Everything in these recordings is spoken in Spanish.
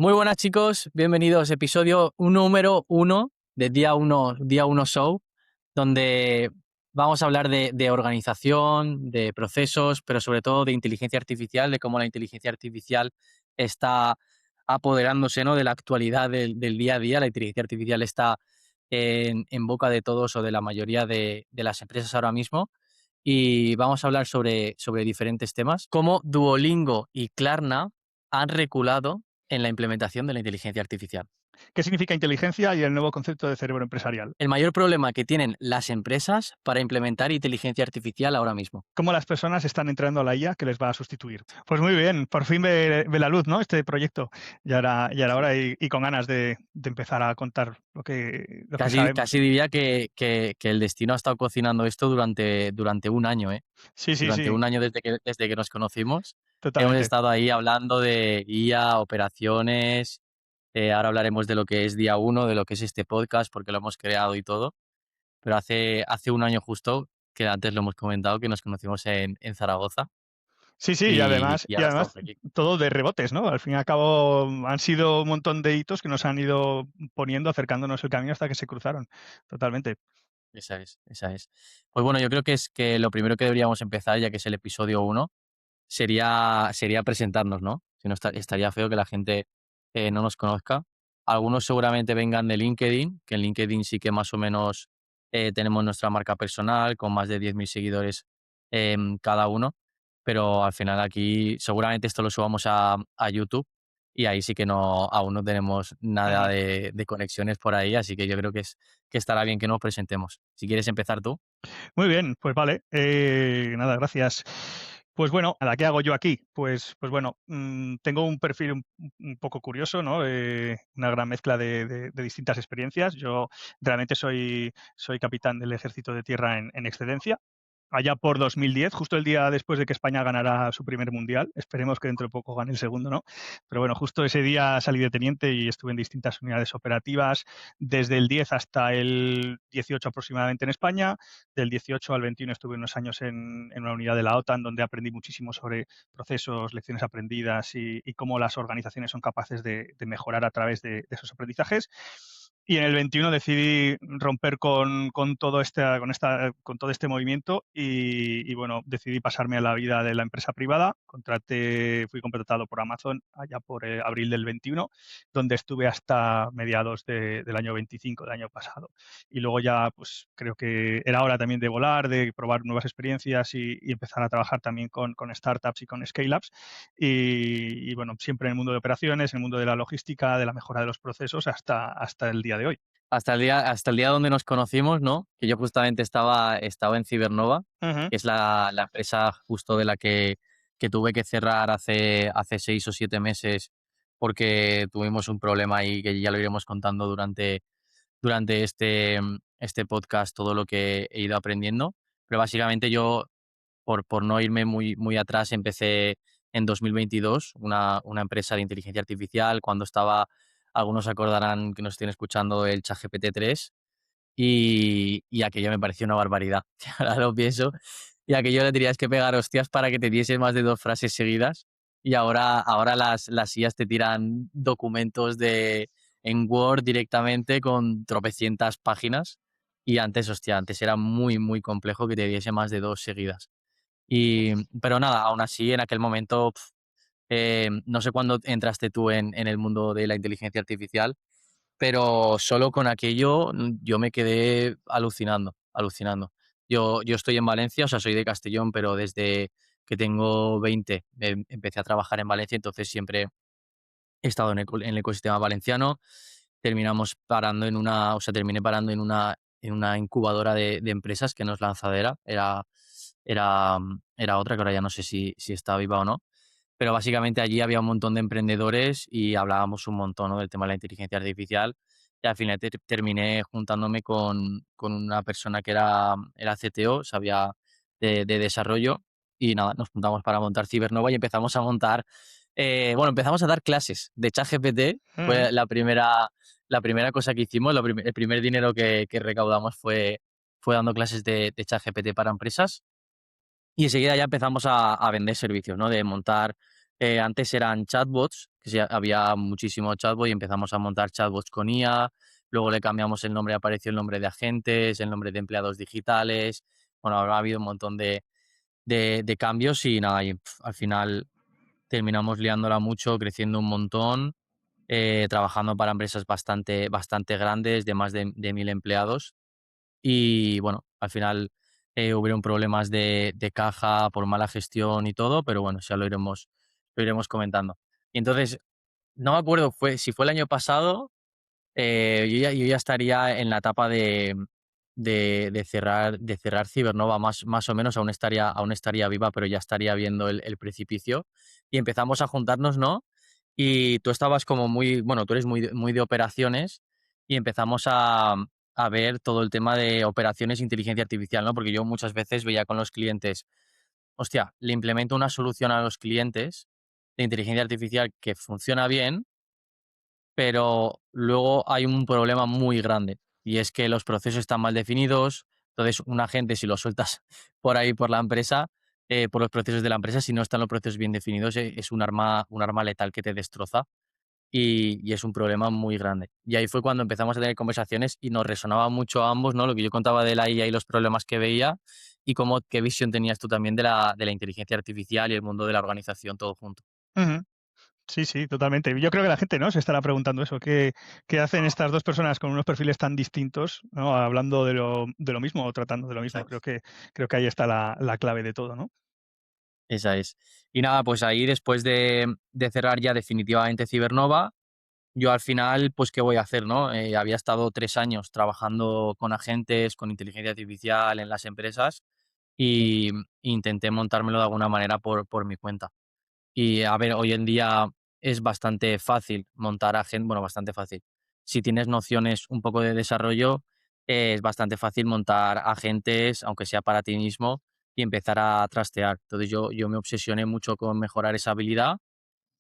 Muy buenas chicos, bienvenidos. Episodio número 1 de Día 1 Show, donde vamos a hablar de organización, de procesos, pero sobre todo de inteligencia artificial, de cómo la inteligencia artificial está apoderándose, ¿no?, de la actualidad del día a día. La inteligencia artificial está en boca de todos o de la mayoría de las empresas ahora mismo. Y vamos a hablar sobre diferentes temas, como Duolingo y Klarna han reculado en la implementación de la inteligencia artificial. ¿Qué significa inteligencia y el nuevo concepto de cerebro empresarial? El mayor problema que tienen las empresas para implementar inteligencia artificial ahora mismo. ¿Cómo las personas están entrando a la IA que les va a sustituir? Pues muy bien, por fin ve la luz, ¿no? Este proyecto. Ya era Sí. hora y con ganas de empezar a contar lo que Casi sabemos. diría que el destino ha estado cocinando esto durante un año, ¿eh? Sí, sí, Durante sí, un año desde que nos conocimos, hemos totalmente. estado ahí hablando de IA, operaciones. Ahora hablaremos de lo que es Día 1, de lo que es este podcast, porque lo hemos creado y todo. Pero hace un año justo, que antes lo hemos comentado, que nos conocimos en Zaragoza Sí, sí, y y, además, y y ahora estamos además aquí. todo de rebotes, ¿no? Al fin y al cabo han sido un montón de hitos que nos han ido poniendo, acercándonos el camino hasta que se cruzaron. Totalmente. Esa es, esa es. Pues bueno, yo creo que es que lo primero que deberíamos empezar, ya que es el episodio 1, sería presentarnos, ¿no? Si no, estaría feo que la gente no nos conozca. Algunos seguramente vengan de LinkedIn, que en LinkedIn sí que más o menos tenemos nuestra marca personal con más de 10.000 seguidores cada uno, pero al final aquí seguramente esto lo subamos a YouTube y ahí sí que aún no tenemos nada Ujú. de conexiones por ahí, así que yo creo que estará bien que nos presentemos. Si quieres empezar tú. Muy bien, pues vale. Nada, gracias. Pues bueno, nada, ¿qué hago yo aquí? Pues bueno, tengo un perfil un poco curioso, ¿no? Una gran mezcla de distintas experiencias. Yo realmente soy capitán del Ejército de Tierra en excedencia. Allá por 2010, justo el día después de que España ganara su primer mundial. Esperemos que dentro de poco gane el segundo, ¿no? Pero bueno, justo ese día salí de teniente y estuve en distintas unidades operativas, desde el 10 hasta el 18 aproximadamente en España. Del 18 al 21 estuve unos años en una unidad de la OTAN donde aprendí muchísimo sobre procesos, lecciones aprendidas y cómo las organizaciones son capaces de mejorar a través de esos aprendizajes. Y en el 21 decidí romper con todo este movimiento y bueno, decidí pasarme a la vida de la empresa privada. Fui contratado por Amazon allá por abril del 21, donde estuve hasta mediados del año 25, del año pasado. Y luego ya, pues creo que era hora también de volar, de probar nuevas experiencias y empezar a trabajar también con startups y con scale-ups. Y bueno, siempre en el mundo de operaciones, en el mundo de la logística, de la mejora de los procesos, hasta el día de hoy. Hasta el día donde nos conocimos, ¿no? Que yo justamente estaba en Cibernova, Ujú. que es la empresa justo de la que tuve que cerrar hace 6 o 7 meses porque tuvimos un problema ahí que ya lo iremos contando durante este podcast, todo lo que he ido aprendiendo. Pero básicamente yo, por no irme muy atrás, empecé en 2022 una empresa de inteligencia artificial cuando estaba, algunos se acordarán que nos estén escuchando, el ChatGPT 3, y aquello me pareció una barbaridad. Ahora lo pienso, y aquello le tenías que pegar hostias para que te diese más de 2 frases seguidas, y ahora las IAs te tiran documentos en Word directamente con tropecientas páginas, y antes, hostia, antes era muy complejo que te diese más de 2 seguidas. Pero nada, aún así, en aquel momento, no sé cuándo entraste tú en el mundo de la inteligencia artificial, pero solo con aquello yo me quedé alucinando, alucinando. Yo estoy en Valencia, o sea, soy de Castellón, pero desde que tengo 20 empecé a trabajar en Valencia, entonces siempre he estado en el ecosistema valenciano. Terminé parando en una incubadora de empresas que no es Lanzadera, era otra que ahora ya no sé si está viva o no. Pero básicamente allí había un montón de emprendedores y hablábamos un montón, ¿no?, del tema de la inteligencia artificial. Y al final terminé juntándome con una persona que era CTO, sabía de desarrollo, y nada, nos juntamos para montar Cibernova y empezamos a montar, bueno, empezamos a dar clases de ChatGPT. Ujú. Fue la primera cosa que hicimos, el primer dinero que recaudamos fue dando clases de ChatGPT para empresas. Y enseguida ya empezamos a vender servicios, ¿no? De montar Antes eran chatbots, había muchísimo chatbot y empezamos a montar chatbots con IA, luego le cambiamos el nombre, apareció el nombre de agentes, el nombre de empleados digitales, bueno, habrá habido un montón de cambios y nada, y, al final terminamos liándola mucho, creciendo un montón, trabajando para empresas bastante grandes, de más de 1000 empleados. Y bueno, al final hubieron problemas de caja por mala gestión y todo, pero bueno, ya lo iremos comentando. Y entonces, no me acuerdo si fue el año pasado, yo ya estaría en la etapa de cerrar Cibernova, más o menos, aún estaría viva, pero ya estaría viendo el precipicio. Y empezamos a juntarnos, ¿no? Y tú estabas como bueno, tú eres muy de operaciones y empezamos a ver todo el tema de operaciones e inteligencia artificial, ¿no? Porque yo muchas veces veía con los clientes, hostia, le implemento una solución a los clientes de inteligencia artificial que funciona bien, pero luego hay un problema muy grande y es que los procesos están mal definidos. Entonces, un agente, si lo sueltas por ahí por la empresa, por los procesos de la empresa, si no están los procesos bien definidos, es un arma letal que te destroza y es un problema muy grande. Y ahí fue cuando empezamos a tener conversaciones y nos resonaba mucho a ambos, ¿no? Lo que yo contaba de la IA y los problemas que veía y qué visión tenías tú también de la inteligencia artificial y el mundo de la organización todo junto. Ujú. Sí, sí, totalmente. Yo creo que la gente, ¿no?, se estará preguntando eso, ¿qué hacen estas dos personas con unos perfiles tan distintos, ¿no?, hablando de lo mismo o tratando de lo mismo? Creo que ahí está la clave de todo, ¿no? Esa es. Y nada, pues ahí después de cerrar ya definitivamente Cibernova, yo al final, pues, ¿qué voy a hacer, no? Había estado 3 años trabajando con agentes, con inteligencia artificial en las empresas y intenté montármelo de alguna manera por mi cuenta. Y a ver, hoy en día es bastante fácil montar agentes, bueno, bastante fácil. Si tienes nociones un poco de desarrollo, es bastante fácil montar agentes, aunque sea para ti mismo, y empezar a trastear. Entonces yo me obsesioné mucho con mejorar esa habilidad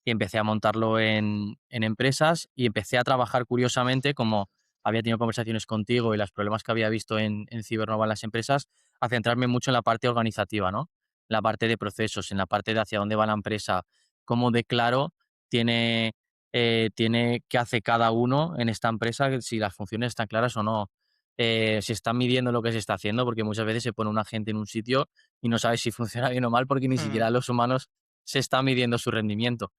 y empecé a montarlo en empresas y empecé a trabajar curiosamente, como había tenido conversaciones contigo y los problemas que había visto en Cibernova en las empresas, a centrarme mucho en la parte organizativa, ¿no? En la parte de procesos, en la parte de hacia dónde va la empresa, cómo de claro tiene qué hace cada uno en esta empresa, si las funciones están claras o no. Se está midiendo lo que se está haciendo, porque muchas veces se pone un agente en un sitio y no sabes si funciona bien o mal, porque ni Ujú, siquiera los humanos se está midiendo su rendimiento.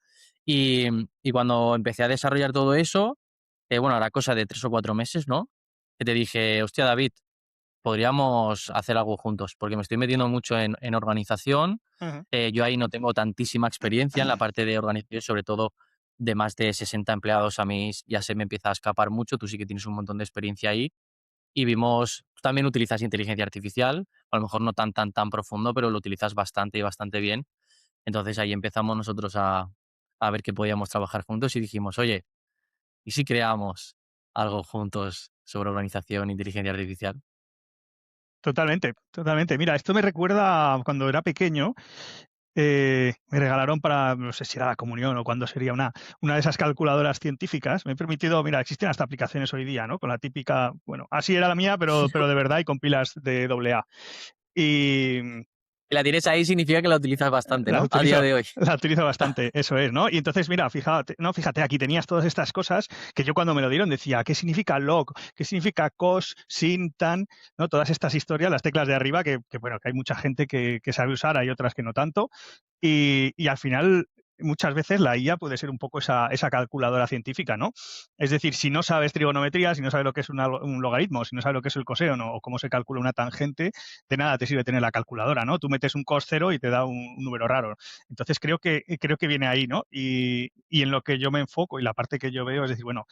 Y cuando empecé a desarrollar todo eso, bueno, era cosa de 3 o 4 meses, ¿no? Que te dije: "Hostia, David, podríamos hacer algo juntos", porque me estoy metiendo mucho en organización. ujú. Yo ahí no tengo tantísima experiencia en la parte de organización, sobre todo de más de 60 empleados, a mí ya se me empieza a escapar mucho, tú sí que tienes un montón de experiencia ahí. Y vimos, tú también utilizas inteligencia artificial, a lo mejor no tan profundo, pero lo utilizas bastante y bastante bien. Entonces ahí empezamos nosotros a ver que podíamos trabajar juntos y dijimos, oye, ¿y si creamos algo juntos sobre organización e inteligencia artificial? Totalmente, totalmente. Mira, esto me recuerda a cuando era pequeño. Me regalaron para, no sé si era la comunión o cuándo sería, una de esas calculadoras científicas. Me he permitido, mira, existen hasta aplicaciones hoy día, ¿no? Con la típica, bueno, así era la mía, pero de verdad y con pilas de AA. Y Que la tienes ahí significa que la utilizas bastante, la ¿no? A día utilizo de hoy. la utilizo bastante, eso es, ¿no? Y entonces, mira, fíjate, aquí tenías todas estas cosas que yo cuando me lo dieron decía, ¿qué significa log? ¿Qué significa cos, sin, tan? ¿No? Todas estas historias, las teclas de arriba, bueno, que hay mucha gente que sabe usar, hay otras que no tanto. Y al final, muchas veces la IA puede ser un poco esa calculadora científica, ¿no? Es decir, si no sabes trigonometría, si no sabes lo que es un logaritmo, si no sabes lo que es el coseno o cómo se calcula una tangente, de nada te sirve tener la calculadora, ¿no? Tú metes un cos cero y te da un número raro. Entonces creo que viene ahí, ¿no? Y en lo que yo me enfoco y la parte que yo veo es decir, bueno,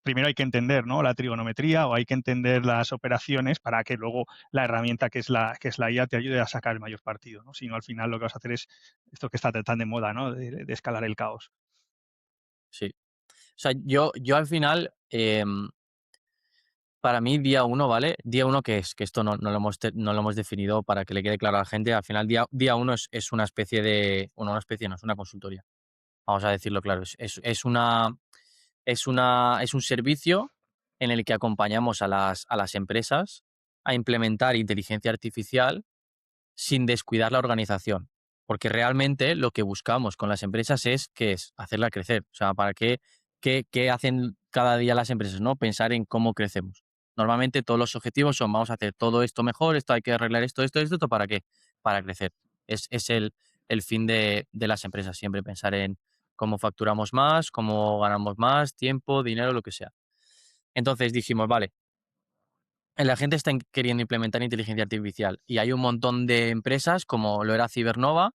primero hay que entender, ¿no?, la trigonometría o hay que entender las operaciones para que luego la herramienta que es la IA te ayude a sacar el mayor partido, ¿no? Si no, al final lo que vas a hacer es esto que está tan de moda, ¿no? De escalar el caos. Sí. O sea, yo al final, para mí día uno, ¿vale? Día uno, ¿qué es? Que esto no lo hemos definido para que le quede claro a la gente. Al final, día uno es una especie de, bueno, una especie no, es una consultoría. Vamos a decirlo claro, es un servicio en el que acompañamos a las empresas a implementar inteligencia artificial sin descuidar la organización. Porque realmente lo que buscamos con las empresas es, ¿qué es? Hacerla crecer. O sea, ¿para qué hacen cada día las empresas, no? Pensar en cómo crecemos. Normalmente todos los objetivos son, vamos a hacer todo esto mejor, esto hay que arreglar esto, ¿para qué? Para crecer. Es el fin de las empresas, siempre pensar en cómo facturamos más, cómo ganamos más, tiempo, dinero, lo que sea. Entonces dijimos, vale, la gente está queriendo implementar inteligencia artificial y hay un montón de empresas, como lo era Cibernova,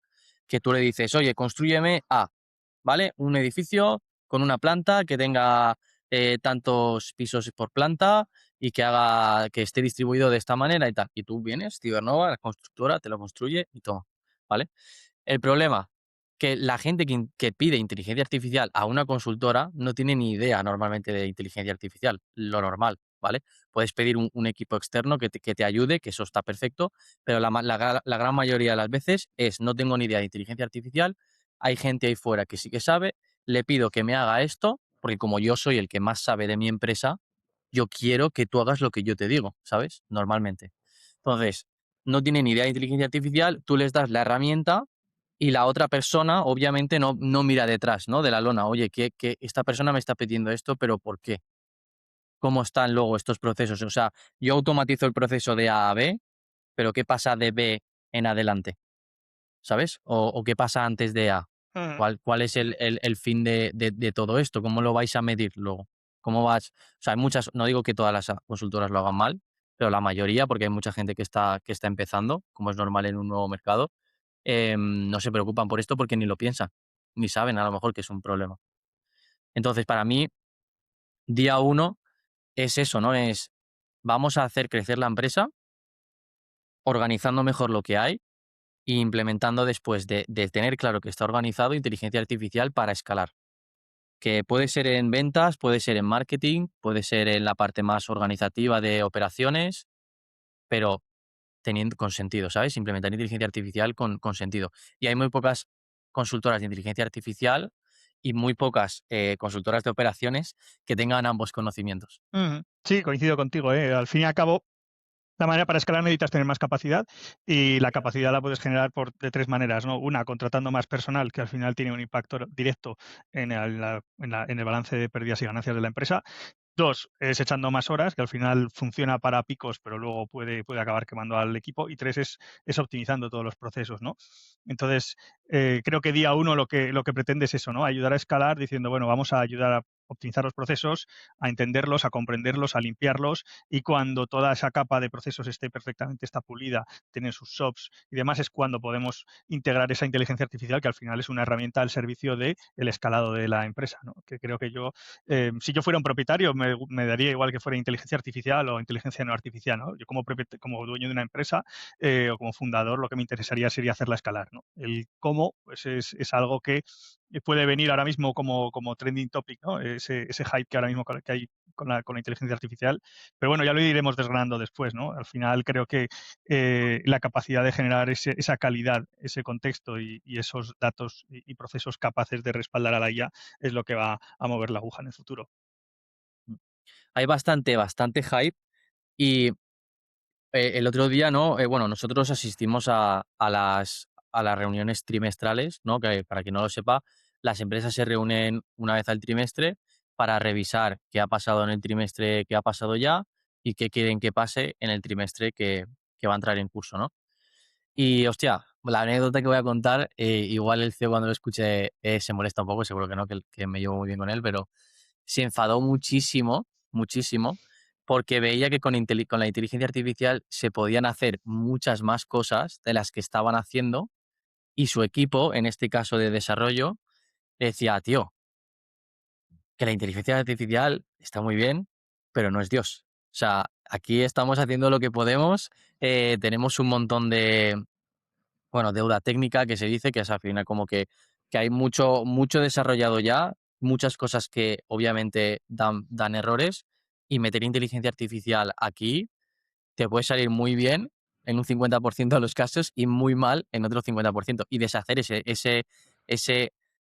que tú le dices, oye, construyeme ¿vale? Un edificio con una planta que tenga tantos pisos por planta y que esté distribuido de esta manera y tal. Y tú vienes, Cibernova, la constructora, te lo construye y todo, ¿vale? El problema, que la gente que pide inteligencia artificial a una consultora no tiene ni idea normalmente de inteligencia artificial, lo normal, ¿vale? Puedes pedir un equipo externo que te ayude, que eso está perfecto, pero la gran mayoría de las veces es no tengo ni idea de inteligencia artificial, hay gente ahí fuera que sí que sabe, le pido que me haga esto, porque como yo soy el que más sabe de mi empresa, yo quiero que tú hagas lo que yo te digo, ¿sabes? Normalmente. Entonces, no tienen ni idea de inteligencia artificial, tú les das la herramienta y la otra persona obviamente no mira detrás, ¿no? De la lona. Oye, que esta persona me está pidiendo esto, pero ¿por qué? ¿Cómo están luego estos procesos? O sea, yo automatizo el proceso de A a B, pero ¿qué pasa de B en adelante? ¿Sabes? O qué pasa antes de A. Ujú. ¿Cuál es el fin de todo esto? ¿Cómo lo vais a medir luego? ¿Cómo vas? O sea, hay muchas, no digo que todas las consultoras lo hagan mal, pero la mayoría, porque hay mucha gente que está empezando, como es normal en un nuevo mercado, no se preocupan por esto porque ni lo piensan, ni saben a lo mejor que es un problema. Entonces, para mí, día uno es eso, ¿no? Es vamos a hacer crecer la empresa, organizando mejor lo que hay e implementando después de tener claro que está organizado inteligencia artificial para escalar. Que puede ser en ventas, puede ser en marketing, puede ser en la parte más organizativa de operaciones, pero teniendo con sentido, ¿sabes? Implementar inteligencia artificial con sentido. Y hay muy pocas consultoras de inteligencia artificial y muy pocas consultoras de operaciones que tengan ambos conocimientos. Ujú. Sí, coincido contigo, ¿eh? Al fin y al cabo, la manera para escalar necesitas tener más capacidad y la capacidad la puedes generar de tres maneras, ¿no? Una, contratando más personal, que al final tiene un impacto directo en el balance de pérdidas y ganancias de la empresa. Dos, es echando más horas, que al final funciona para picos, pero luego puede acabar quemando al equipo. Y tres, es optimizando todos los procesos, ¿no? Entonces, creo que día uno lo que pretende es eso, ¿no? Ayudar a escalar diciendo, bueno, vamos a ayudar a optimizar los procesos, a entenderlos, a comprenderlos, a limpiarlos, y cuando toda esa capa de procesos esté perfectamente pulida, tienen sus SOPs y demás, es cuando podemos integrar esa inteligencia artificial, que al final es una herramienta al servicio del escalado de la empresa, ¿no? Que creo que si yo fuera un propietario, me daría igual que fuera inteligencia artificial o inteligencia no artificial, ¿no? Yo como dueño de una empresa o como fundador, lo que me interesaría sería hacerla escalar, ¿no? El cómo, pues es algo que puede venir ahora mismo como trending topic, ¿no? Ese hype que ahora mismo que hay con la inteligencia artificial. Pero bueno, ya lo iremos desgranando después, ¿no? Al final creo que la capacidad de generar esa calidad, ese contexto y esos datos y procesos capaces de respaldar a la IA es lo que va a mover la aguja en el futuro. Hay bastante hype y el otro día, ¿no? Bueno, nosotros asistimos a las reuniones trimestrales, ¿no? Que para quien no lo sepa, las empresas se reúnen una vez al trimestre para revisar qué ha pasado en el trimestre que ha pasado ya y qué quieren que pase en el trimestre que va a entrar en curso, ¿no? Y hostia, la anécdota que voy a contar, igual el CEO cuando lo escuche se molesta un poco, seguro que no, que me llevo muy bien con él, pero se enfadó muchísimo, muchísimo, porque veía que con la inteligencia artificial se podían hacer muchas más cosas de las que estaban haciendo y su equipo, en este caso de desarrollo, le decía, tío, que la inteligencia artificial está muy bien, pero no es Dios. O sea, aquí estamos haciendo lo que podemos, tenemos un montón bueno, deuda técnica que se dice, que es al final como que hay mucho desarrollado ya, muchas cosas que obviamente dan errores y meter inteligencia artificial aquí te puede salir muy bien en un 50% de los casos y muy mal en otro 50%. Y deshacer ese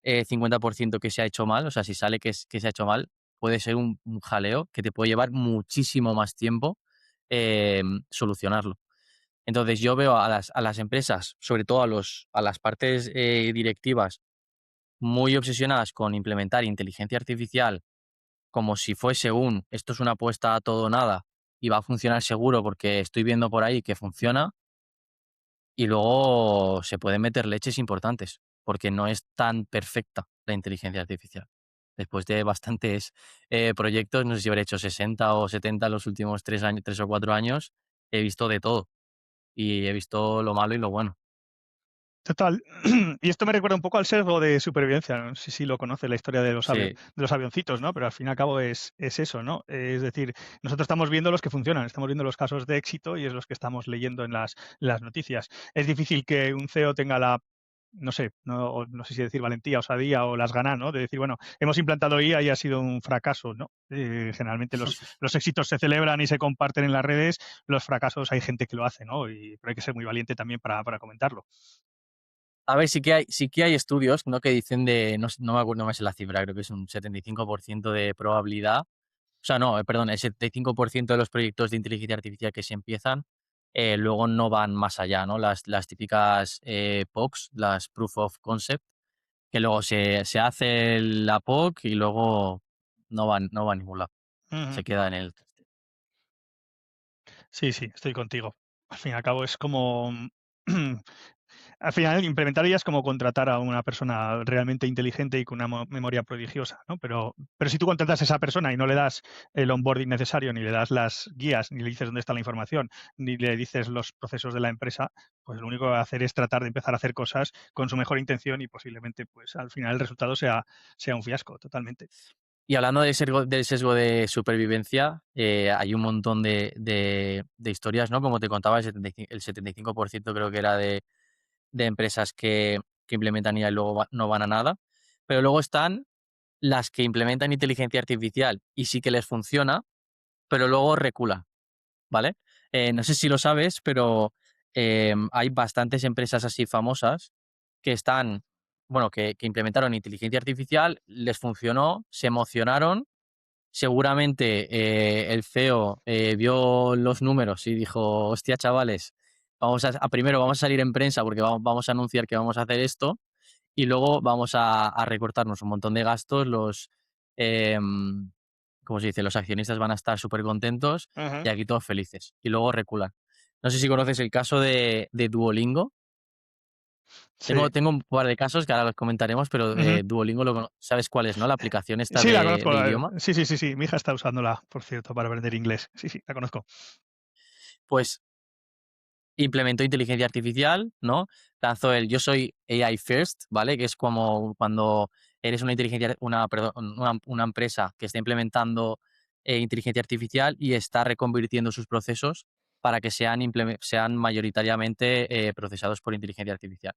50% que se ha hecho mal, o sea, si sale que se ha hecho mal, puede ser un jaleo que te puede llevar muchísimo más tiempo solucionarlo. Entonces yo veo a las empresas, sobre todo a las partes directivas, muy obsesionadas con implementar inteligencia artificial como si fuese esto es una apuesta a todo o nada y va a funcionar seguro porque estoy viendo por ahí que funciona, y luego se pueden meter leches importantes, porque no es tan perfecta la inteligencia artificial. Después de bastantes proyectos, no sé si habré hecho 60 o 70 en los últimos 3 años, 3 o 4 años, he visto de todo y he visto lo malo y lo bueno. Total. Y esto me recuerda un poco al sesgo de supervivencia. No sé si lo conoce, la historia de Sí. los avioncitos, ¿no? Pero al fin y al cabo es eso, ¿no? Es decir, nosotros estamos viendo los que funcionan, estamos viendo los casos de éxito y es los que estamos leyendo en las noticias. Es difícil que un CEO tenga la, no sé, no sé si decir valentía, osadía o las ganas, ¿no? De decir, bueno, hemos implantado IA y ha sido un fracaso, ¿no? Generalmente los éxitos se celebran y se comparten en las redes, los fracasos hay gente que lo hace, ¿no? Pero hay que ser muy valiente también para comentarlo. A ver, sí que hay estudios, ¿no? Que dicen no me acuerdo más la cifra, creo que es un 75% de probabilidad. O sea, no, perdón, el 75% de los proyectos de inteligencia artificial que se empiezan, luego no van más allá, ¿no? Las típicas POCs, las Proof of Concept, que luego se hace la POC y luego no va a ningún lado. Ujú. Se queda en el... Sí, sí, estoy contigo. Al fin y al cabo es como, al final implementar IA es como contratar a una persona realmente inteligente y con una memoria prodigiosa, ¿no? Pero si tú contratas a esa persona y no le das el onboarding necesario, ni le das las guías, ni le dices dónde está la información, ni le dices los procesos de la empresa, pues lo único que va a hacer es tratar de empezar a hacer cosas con su mejor intención y posiblemente, pues al final el resultado sea un fiasco, totalmente. Y hablando del sesgo de supervivencia, hay un montón de historias, ¿no? Como te contaba, el 75% creo que era de empresas que implementan IA y luego no van a nada. Pero luego están las que implementan inteligencia artificial y sí que les funciona, pero luego reculan, ¿vale? No sé si lo sabes, pero hay bastantes empresas así famosas que están, bueno, que implementaron inteligencia artificial, les funcionó, se emocionaron. Seguramente el CEO vio los números y dijo, hostia, chavales, primero vamos a salir en prensa porque vamos a anunciar que vamos a hacer esto y luego vamos a recortarnos un montón de gastos. Em, ¿Cómo se dice? Los accionistas van a estar súper contentos Ujú. y aquí todos felices. Y luego reculan. No sé si conoces el caso de Duolingo. Sí. Tengo un par de casos que ahora los comentaremos, pero Ujú. Duolingo sabes cuál es, ¿no? La aplicación esta Sí, la conozco. de idioma. Sí, sí, sí, sí. Mi hija está usándola, por cierto, para aprender inglés. Sí, sí, la conozco. Pues implementó inteligencia artificial, ¿no? Lanzó Yo soy AI First, ¿vale? Que es como cuando eres perdón, una empresa que está implementando inteligencia artificial y está reconvirtiendo sus procesos para que sean mayoritariamente procesados por inteligencia artificial.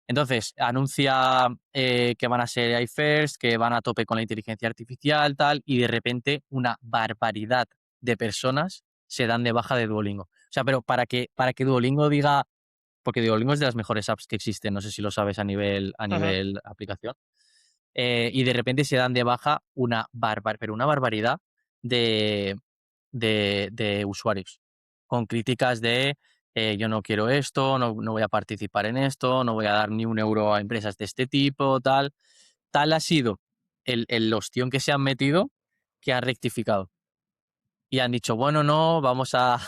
Entonces, anuncia que van a ser AI First, que van a tope con la inteligencia artificial, tal, y de repente una barbaridad de personas se dan de baja de Duolingo. O sea, pero para que Duolingo diga, porque Duolingo es de las mejores apps que existen, no sé si lo sabes a Ujú, nivel aplicación, y de repente se dan de baja pero una barbaridad de, de usuarios, con críticas de yo no quiero esto, no voy a participar en esto, no voy a dar ni un euro a empresas de este tipo, tal. Tal ha sido el ostión que se han metido que han rectificado y han dicho, bueno, no, vamos a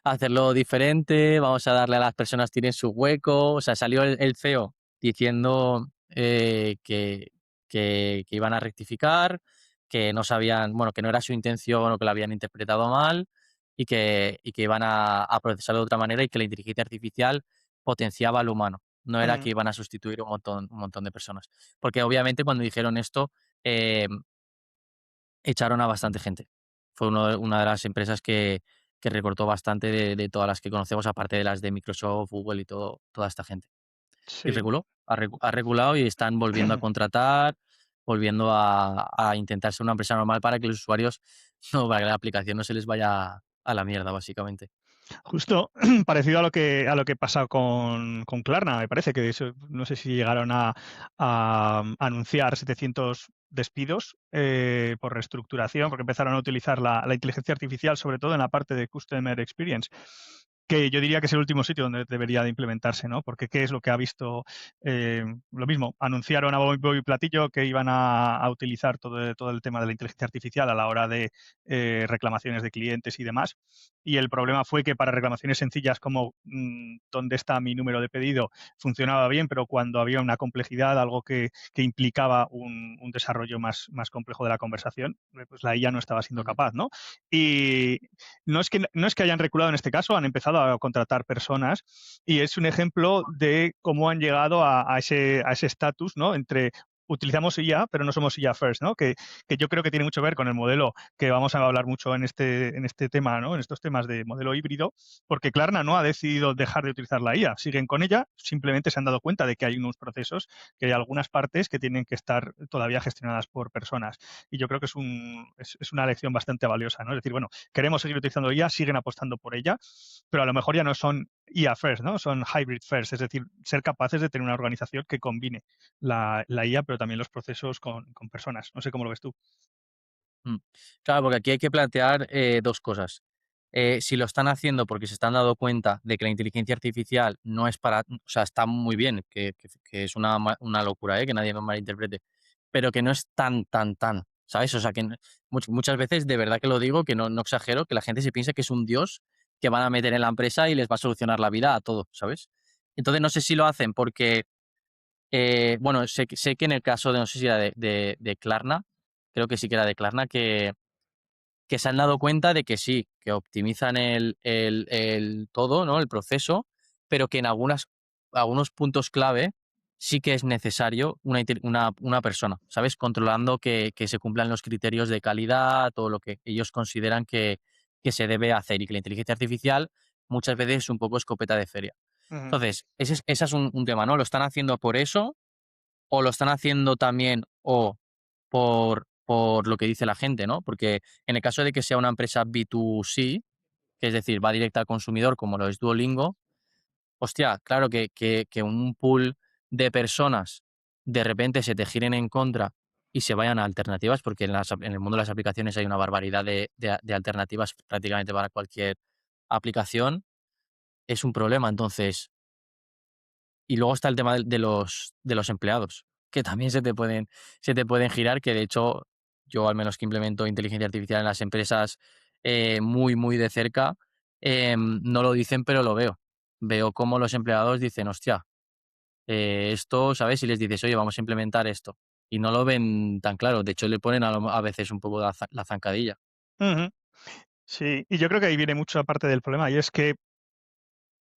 hacerlo diferente, vamos a darle a las personas tienen su hueco. O sea, salió el CEO diciendo que iban a rectificar, que no sabían, bueno, que no era su intención o que lo habían interpretado mal y que iban a procesarlo de otra manera y que la inteligencia artificial potenciaba al humano. No era ujú. que iban a sustituir un montón de personas. Porque obviamente cuando dijeron esto, eh, echaron a bastante gente. Fue una de las empresas que recortó bastante de todas las que conocemos, aparte de las de Microsoft, Google y toda esta gente. Y Sí. reculó, ha reculado y están volviendo a contratar, volviendo a intentar ser una empresa normal para que los usuarios, no, para que la aplicación no se les vaya a la mierda, básicamente. Justo parecido a lo que pasa con Klarna, me parece que eso, no sé si llegaron a anunciar 700 despidos por reestructuración, porque empezaron a utilizar la inteligencia artificial, sobre todo en la parte de Customer Experience. que yo diría que es el último sitio donde debería de implementarse, ¿no? Porque ¿qué es lo que ha visto? Lo mismo, anunciaron a bombo y platillo que iban a utilizar todo el tema de la inteligencia artificial a la hora de reclamaciones de clientes y demás. Y el problema fue que para reclamaciones sencillas como ¿dónde está mi número de pedido? Funcionaba bien, pero cuando había una complejidad, algo que implicaba un desarrollo más complejo de la conversación, pues la IA no estaba siendo Ujú. capaz, ¿no? Y no es que hayan reculado en este caso, han empezado a contratar personas y es un ejemplo de cómo han llegado a ese estatus, ¿no? Entre utilizamos IA, pero no somos IA first, ¿no? Que yo creo que tiene mucho que ver con el modelo que vamos a hablar mucho en este tema, ¿no? En estos temas de modelo híbrido, porque Klarna no ha decidido dejar de utilizar la IA, siguen con ella, simplemente se han dado cuenta de que hay unos procesos, que hay algunas partes que tienen que estar todavía gestionadas por personas. Y yo creo que es una lección bastante valiosa, ¿no? Es decir, bueno, queremos seguir utilizando IA, siguen apostando por ella, pero a lo mejor ya no son IA first, ¿no? Son hybrid first, es decir, ser capaces de tener una organización que combine la IA, pero también los procesos con personas. No sé cómo lo ves tú. Mm. Claro, porque aquí hay que plantear 2 cosas. Si lo están haciendo porque se están dando cuenta de que la inteligencia artificial no es para o sea, está muy bien, que es una locura, que nadie me malinterprete, pero que no es tan, ¿sabes? O sea, que muchas veces, de verdad que lo digo, que no exagero, que la gente se piensa que es un dios que van a meter en la empresa y les va a solucionar la vida a todos, ¿sabes? Entonces, no sé si lo hacen porque bueno, sé que en el caso de, no sé si era de Klarna, creo que sí que era de Klarna, que se han dado cuenta de que sí, que optimizan el todo, ¿no? El proceso, pero que en algunos puntos clave sí que es necesario una persona, ¿sabes? Controlando que se cumplan los criterios de calidad, todo lo que ellos consideran que se debe hacer y que la inteligencia artificial muchas veces es un poco escopeta de feria. Ujú, Entonces, ese es un tema, ¿no? Lo están haciendo por eso o lo están haciendo también o por lo que dice la gente, ¿no? Porque en el caso de que sea una empresa B2C, que es decir, va directa al consumidor, como lo es Duolingo, hostia, claro que un pool de personas de repente se te giren en contra y se vayan a alternativas, porque en el mundo de las aplicaciones hay una barbaridad de alternativas prácticamente para cualquier aplicación, es un problema. Entonces, y luego está el tema de los empleados, que también se te pueden girar, que de hecho, yo al menos que implemento inteligencia artificial en las empresas, muy, muy de cerca, no lo dicen, pero lo veo. Veo cómo los empleados dicen: "Hostia, esto", ¿sabes? Y les dices: "Oye, vamos a implementar esto", y no lo ven tan claro. De hecho, le ponen a veces un poco la zancadilla. ujú. Sí, y yo creo que ahí viene mucha parte del problema, y es que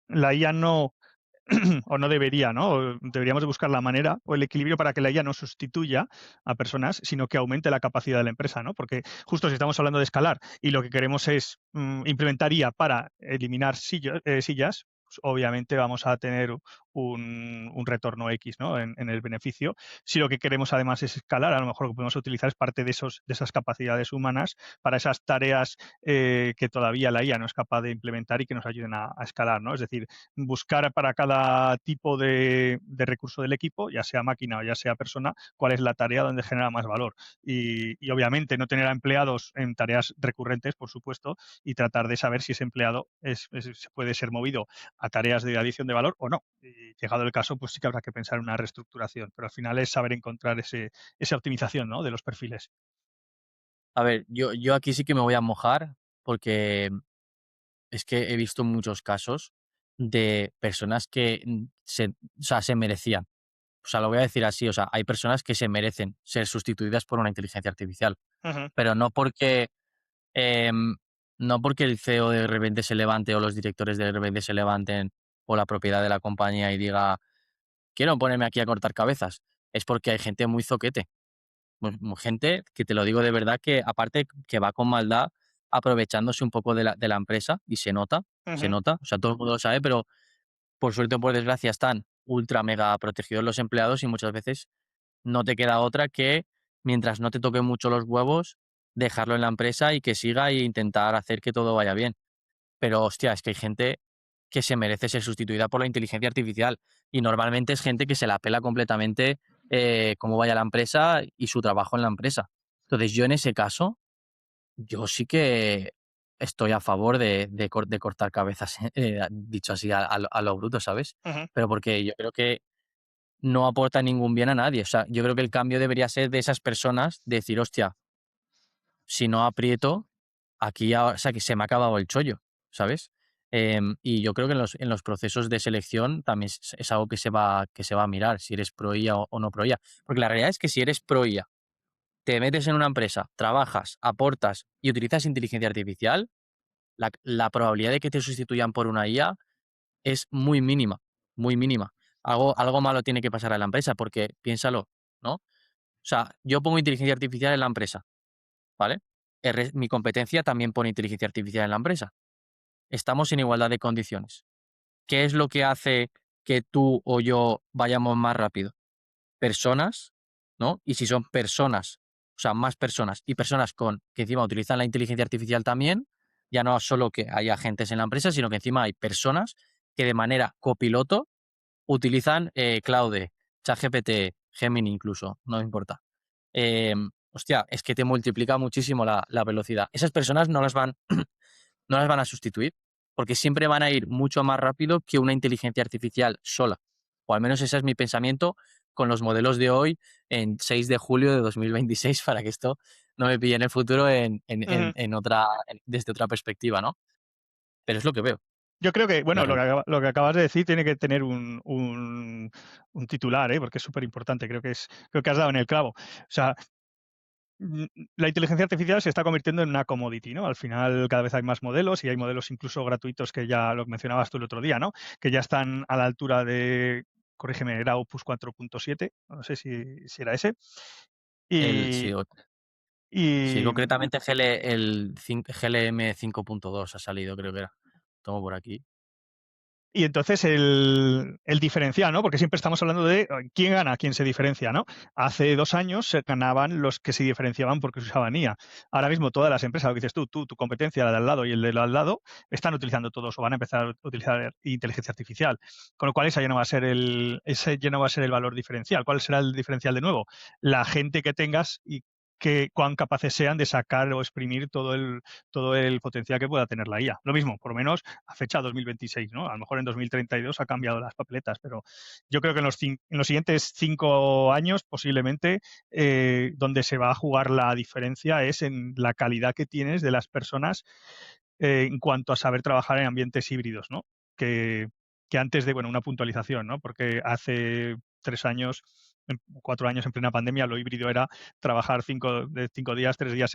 la IA no o no debería, ¿no? O deberíamos de buscar la manera o el equilibrio para que la IA no sustituya a personas, sino que aumente la capacidad de la empresa, ¿no? Porque justo si estamos hablando de escalar y lo que queremos es implementar IA para eliminar sillas, pues obviamente vamos a tener un retorno X, ¿no? En el beneficio. Si lo que queremos además es escalar, a lo mejor lo que podemos utilizar es parte de esas capacidades humanas para esas tareas que todavía la IA no es capaz de implementar y que nos ayuden a escalar, ¿no? Es decir, buscar para cada tipo de recurso del equipo, ya sea máquina o ya sea persona, cuál es la tarea donde genera más valor. Y obviamente no tener a empleados en tareas recurrentes, por supuesto, y tratar de saber si ese empleado se puede ser movido a tareas de adición de valor o no. Y llegado el caso, pues sí que habrá que pensar en una reestructuración, pero al final es saber encontrar esa optimización, ¿no? De los perfiles. A ver, yo aquí sí que me voy a mojar, porque es que he visto muchos casos de personas que, o sea, se merecían. O sea, lo voy a decir así, o sea, hay personas que se merecen ser sustituidas por una inteligencia artificial, Ujú, pero em, no porque el CEO de repente se levante o los directores de repente se levanten o la propiedad de la compañía y diga: "Quiero ponerme aquí a cortar cabezas". Es porque hay gente muy zoquete, gente que te lo digo de verdad que aparte que va con maldad aprovechándose un poco de la empresa y se ujú, nota, o sea, todo el mundo lo sabe, pero por suerte o por desgracia están ultra mega protegidos los empleados y muchas veces no te queda otra que, mientras no te toquen mucho los huevos, dejarlo en la empresa y que siga e intentar hacer que todo vaya bien. Pero hostia, es que hay gente que se merece ser sustituida por la inteligencia artificial y normalmente es gente que se la pela completamente cómo vaya la empresa y su trabajo en la empresa. Entonces yo en ese caso, yo sí que estoy a favor de cortar cabezas, dicho así a lo bruto, ¿sabes? Ujú, Pero porque yo creo que no aporta ningún bien a nadie. O sea, yo creo que el cambio debería ser de esas personas, de decir: "Hostia, si no aprieto, aquí ya, o sea, que se me ha acabado el chollo", ¿sabes? Y yo creo que en los procesos de selección también es algo que se va a mirar, si eres pro IA o no pro IA. Porque la realidad es que si eres pro IA, te metes en una empresa, trabajas, aportas y utilizas inteligencia artificial, la probabilidad de que te sustituyan por una IA es muy mínima, muy mínima. Algo malo tiene que pasar a la empresa, porque piénsalo, ¿no? O sea, yo pongo inteligencia artificial en la empresa, ¿vale? Mi competencia también pone inteligencia artificial en la empresa. Estamos en igualdad de condiciones. ¿Qué es lo que hace que tú o yo vayamos más rápido? Personas, ¿no? Y si son personas, o sea, más personas y personas con que encima utilizan la inteligencia artificial también, ya no solo que hay agentes en la empresa, sino que encima hay personas que de manera copiloto utilizan Claude, ChatGPT, Gemini incluso, no me importa. Hostia, es que te multiplica muchísimo la velocidad. Esas personas no las van a sustituir, porque siempre van a ir mucho más rápido que una inteligencia artificial sola. O al menos ese es mi pensamiento con los modelos de hoy en 6 de julio de 2026 para que esto no me pille en el futuro ujú. desde otra perspectiva, ¿no? Pero es lo que veo, Yo creo que, la bueno, realidad. lo que acabas de decir tiene que tener un titular, ¿eh? Porque es súper importante. Creo que has dado en el clavo. O sea, mm, la inteligencia artificial se está convirtiendo en una commodity, ¿no? Al final cada vez hay más modelos y hay modelos incluso gratuitos que ya lo mencionabas tú el otro día, ¿no? Que ya están a la altura de, corrígeme, era Opus 4.7, no sé si era ese. El, sí, Y, sí, y, concretamente GLM 5.2 ha salido, creo que era. Tomo por aquí. Y entonces el diferencial, ¿no? Porque siempre estamos hablando de quién gana, quién se diferencia, ¿no? Hace 2 años se ganaban los que se diferenciaban porque se usaban IA. Ahora mismo todas las empresas, lo que dices tú, tu competencia, la de al lado y el de al lado, están utilizando todos o van a empezar a utilizar inteligencia artificial. Con lo cual ese ya no va a ser el valor diferencial. ¿Cuál será el diferencial de nuevo? La gente que tengas y que cuán capaces sean de sacar o exprimir todo el potencial que pueda tener la IA. Lo mismo, por lo menos a fecha 2026, ¿no? A lo mejor en 2032 ha cambiado las papeletas, pero yo creo que en los siguientes 5 años, posiblemente, donde se va a jugar la diferencia es en la calidad que tienes de las personas en cuanto a saber trabajar en ambientes híbridos, ¿no? Que, que antes de, bueno, una puntualización, ¿no? Porque hace 3 años, 4 años en plena pandemia, lo híbrido era trabajar 5 días, 3 días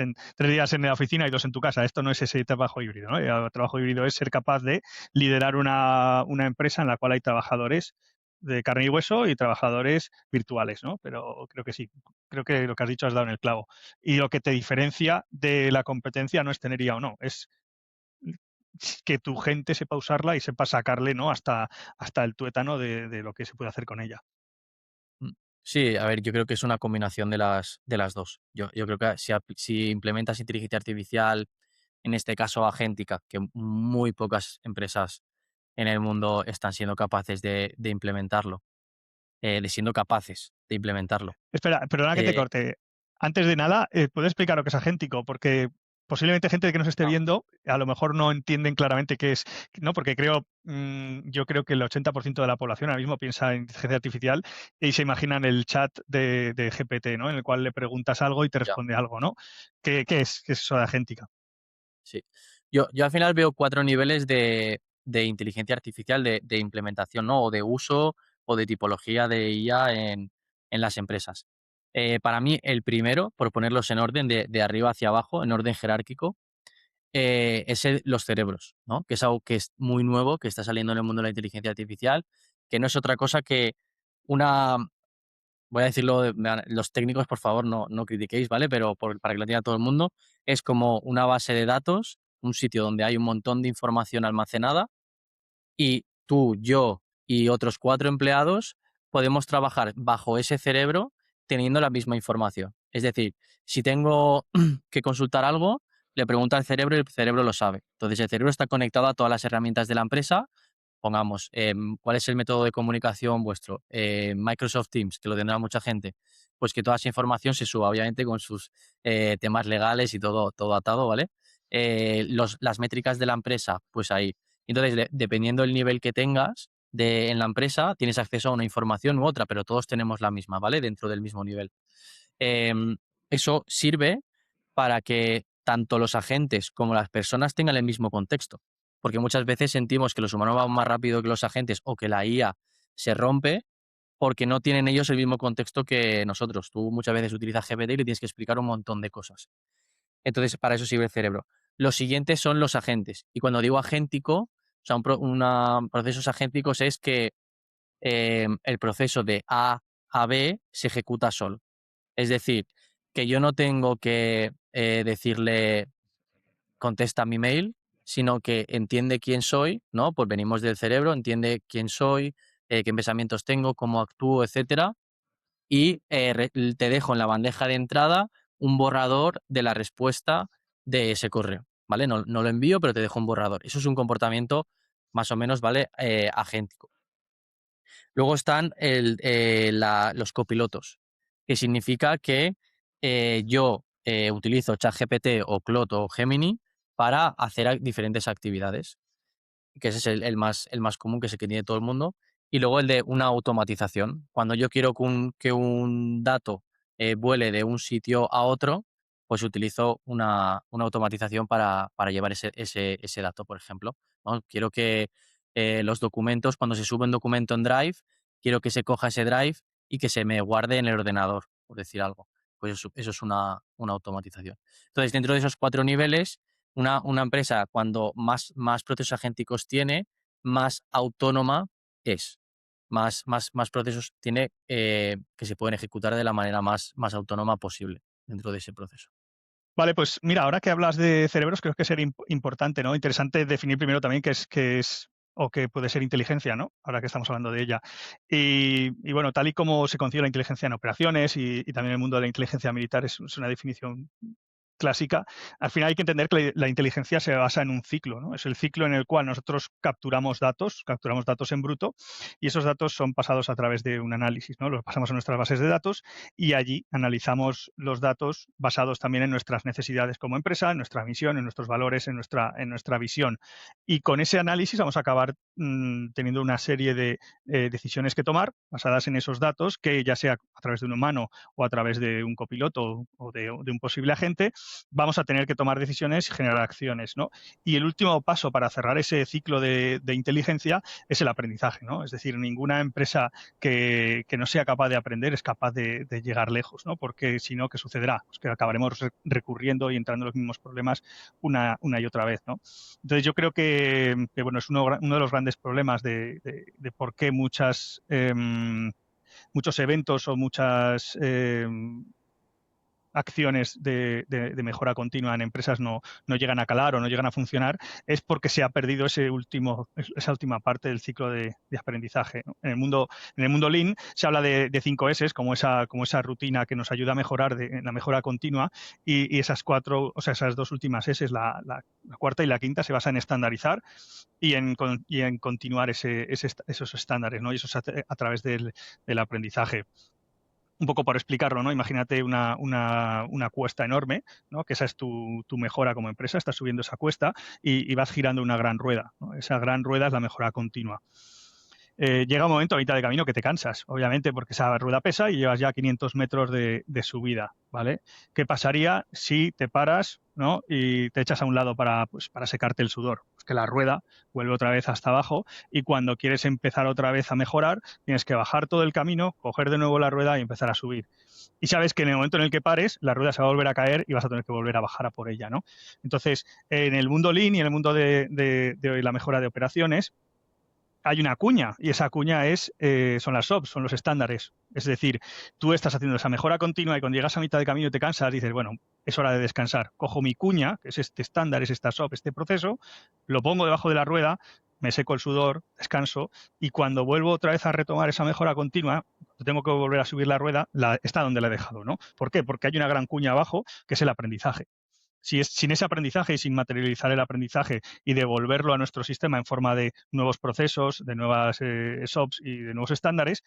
en la oficina y 2 en tu casa. Esto no es ese trabajo híbrido, ¿no? El trabajo híbrido es ser capaz de liderar una empresa en la cual hay trabajadores de carne y hueso y trabajadores virtuales, ¿no? Pero creo que sí, creo que lo que has dicho has dado en el clavo. Y lo que te diferencia de la competencia no es tener IA o no, es que tu gente sepa usarla y sepa sacarle, ¿no? Hasta el tuétano de lo que se puede hacer con ella. Mm. Sí, a ver, yo creo que es una combinación de las dos. Yo creo que si implementas inteligencia artificial, en este caso agéntica, que muy pocas empresas en el mundo están siendo capaces de implementarlo, de siendo capaces de implementarlo. Espera, perdona que te Eh, corte. Antes de nada, ¿puedes explicar lo que es agéntico? Porque posiblemente gente que nos esté no, viendo a lo mejor no entienden claramente qué es, ¿no? Porque yo creo que el 80% de la población ahora mismo piensa en inteligencia artificial y se imaginan el chat de GPT, ¿no? En el cual le preguntas algo y te ya, responde algo, ¿no? ¿Qué es eso de agéntica? sí. Yo al final veo 4 niveles de inteligencia artificial, de implementación, ¿no? O de uso o de tipología de IA en las empresas. Para mí, el primero, por ponerlos en orden de arriba hacia abajo, en orden jerárquico, es los cerebros, ¿no? Que es algo que es muy nuevo, que está saliendo en el mundo de la inteligencia artificial, que no es otra cosa que una, voy a decirlo, los técnicos, por favor, no critiquéis, ¿vale? Pero para que lo entienda todo el mundo, es como una base de datos, un sitio donde hay un montón de información almacenada y tú, yo y otros 4 empleados podemos trabajar bajo ese cerebro teniendo la misma información. Es decir, si tengo que consultar algo, le pregunto al cerebro y el cerebro lo sabe. Entonces, el cerebro está conectado a todas las herramientas de la empresa. Pongamos, ¿cuál es el método de comunicación vuestro? Microsoft Teams, que lo tendrá mucha gente. Pues que toda esa información se suba, obviamente, con sus temas legales y todo atado, ¿vale? las métricas de la empresa, pues ahí. Entonces, dependiendo del nivel que tengas en la empresa, tienes acceso a una información u otra, pero todos tenemos la misma, ¿vale? Dentro del mismo nivel. Em, Eso sirve para que tanto los agentes como las personas tengan el mismo contexto. Porque muchas veces sentimos que los humanos van más rápido que los agentes o que la IA se rompe porque no tienen ellos el mismo contexto que nosotros. Tú muchas veces utilizas GPT y le tienes que explicar un montón de cosas. Entonces, para eso sirve el cerebro. Los siguientes son los agentes. Y cuando digo agéntico, o sea, procesos agénticos es que el proceso de A a B se ejecuta solo. Es decir, que yo no tengo que decirle contesta mi mail, sino que entiende quién soy, ¿no? Pues venimos del cerebro, entiende quién soy, qué pensamientos tengo, cómo actúo, etcétera, y te dejo en la bandeja de entrada un borrador de la respuesta de ese correo, ¿vale? No lo envío, pero te dejo un borrador. Eso es un comportamiento más o menos, ¿vale? Agéntico. Luego están los copilotos, que significa que yo utilizo ChatGPT o Claude o Gemini para hacer diferentes actividades, que ese es el más común, que es el que tiene todo el mundo. Y luego el de una automatización. Cuando yo quiero que un dato vuele de un sitio a otro, pues utilizo una automatización para llevar ese dato, por ejemplo, ¿no? Quiero que los documentos, cuando se sube un documento en Drive, quiero que se coja ese Drive y que se me guarde en el ordenador, por decir algo. Pues eso es una automatización. Entonces, dentro de esos 4 niveles, una empresa, cuando más procesos agénticos tiene, más autónoma es. Más procesos tiene que se pueden ejecutar de la manera más autónoma posible dentro de ese proceso. Vale, pues mira, ahora que hablas de cerebros, creo que sería importante, ¿no? Interesante definir primero también qué es o qué puede ser inteligencia, ¿no? Ahora que estamos hablando de ella. Y bueno, tal y como se concibe la inteligencia en operaciones y también el mundo de la inteligencia militar es una definición clásica, al final hay que entender que la inteligencia se basa en un ciclo, ¿no? Es el ciclo en el cual nosotros capturamos datos en bruto, y esos datos son pasados a través de un análisis, ¿no? Los pasamos a nuestras bases de datos y allí analizamos los datos basados también en nuestras necesidades como empresa, en nuestra misión, en nuestros valores, en nuestra visión. Y con ese análisis vamos a acabar teniendo una serie de decisiones que tomar basadas en esos datos, que ya sea a través de un humano o a través de un copiloto o de un posible agente, vamos a tener que tomar decisiones y generar acciones, ¿no? Y el último paso para cerrar ese ciclo de inteligencia es el aprendizaje, ¿no? Es decir, ninguna empresa que no sea capaz de aprender es capaz de llegar lejos, ¿no? Porque si no, ¿qué sucederá? Pues que acabaremos recurriendo y entrando en los mismos problemas una y otra vez, ¿no? Entonces yo creo que bueno, es uno de los grandes problemas de por qué muchos eventos o muchas acciones de mejora continua en empresas no llegan a calar o no llegan a funcionar, es porque se ha perdido esa última parte del ciclo de aprendizaje, ¿no? En el mundo Lean se habla de 5 S como esa rutina que nos ayuda a mejorar en la mejora continua, y esas 2 últimas S, la cuarta y la quinta, se basa en estandarizar y en continuar esos estándares, ¿no? Y eso es a través del aprendizaje. Un poco por explicarlo, ¿no? Imagínate una cuesta enorme, ¿no? Que esa es tu mejora como empresa, estás subiendo esa cuesta y vas girando una gran rueda, ¿no? Esa gran rueda es la mejora continua. Llega un momento a mitad de camino que te cansas, obviamente, porque esa rueda pesa y llevas ya 500 metros de subida, ¿vale? ¿Qué pasaría si te paras, ¿no? Y te echas a un lado para secarte el sudor? Pues que la rueda vuelve otra vez hasta abajo, y cuando quieres empezar otra vez a mejorar, tienes que bajar todo el camino, coger de nuevo la rueda y empezar a subir. Y sabes que en el momento en el que pares, la rueda se va a volver a caer y vas a tener que volver a bajar a por ella, ¿no? Entonces, en el mundo Lean y en el mundo de la mejora de operaciones, hay una cuña, y esa cuña son las SOPs, son los estándares. Es decir, tú estás haciendo esa mejora continua y cuando llegas a mitad de camino y te cansas, dices, bueno, es hora de descansar. Cojo mi cuña, que es este estándar, es esta SOP, este proceso, lo pongo debajo de la rueda, me seco el sudor, descanso, y cuando vuelvo otra vez a retomar esa mejora continua, tengo que volver a subir la rueda, está donde la he dejado, ¿no? ¿Por qué? Porque hay una gran cuña abajo, que es el aprendizaje. Sin ese aprendizaje y sin materializar el aprendizaje y devolverlo a nuestro sistema en forma de nuevos procesos, de nuevas SOPs y de nuevos estándares,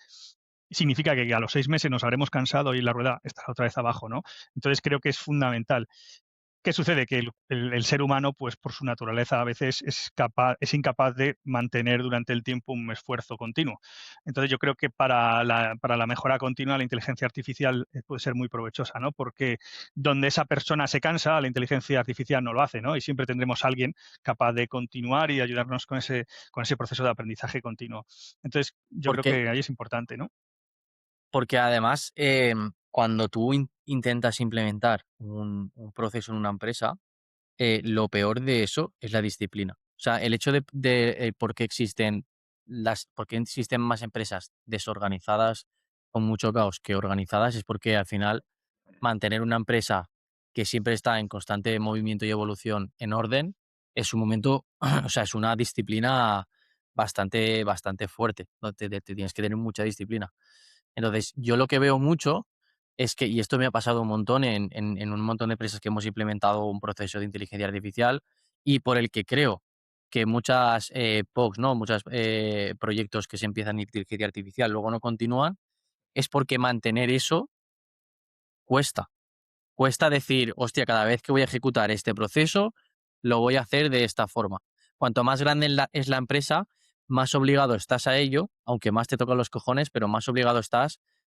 significa que a los 6 meses nos habremos cansado y la rueda estará otra vez abajo, ¿no? Entonces creo que es fundamental. ¿Qué sucede? Que el ser humano, pues por su naturaleza, a veces es incapaz de mantener durante el tiempo un esfuerzo continuo. Entonces, yo creo que para la mejora continua, la inteligencia artificial puede ser muy provechosa, ¿no? Porque donde esa persona se cansa, la inteligencia artificial no lo hace, ¿no? Y siempre tendremos a alguien capaz de continuar y ayudarnos con ese proceso de aprendizaje continuo. Entonces, yo creo Porque que ahí es importante, ¿no? Porque además, cuando tú intentas implementar un proceso en una empresa, lo peor de eso es la disciplina. O sea, el hecho de por qué existen más empresas desorganizadas con mucho caos que organizadas es porque al final mantener una empresa que siempre está en constante movimiento y evolución en orden es un momento, o sea, es una disciplina bastante fuerte, ¿no? Te tienes que tener mucha disciplina. Entonces, yo lo que veo mucho es que, y esto me ha pasado un montón en un montón de empresas que hemos implementado un proceso de inteligencia artificial y por el que creo que muchas POCs, ¿no? Muchos proyectos que se empiezan en inteligencia artificial luego no continúan, es porque mantener eso cuesta. Cuesta decir, hostia, cada vez que voy a ejecutar este proceso, lo voy a hacer de esta forma. Cuanto más grande es la empresa, más obligado estás a ello, aunque más te tocan los cojones, pero más obligado estás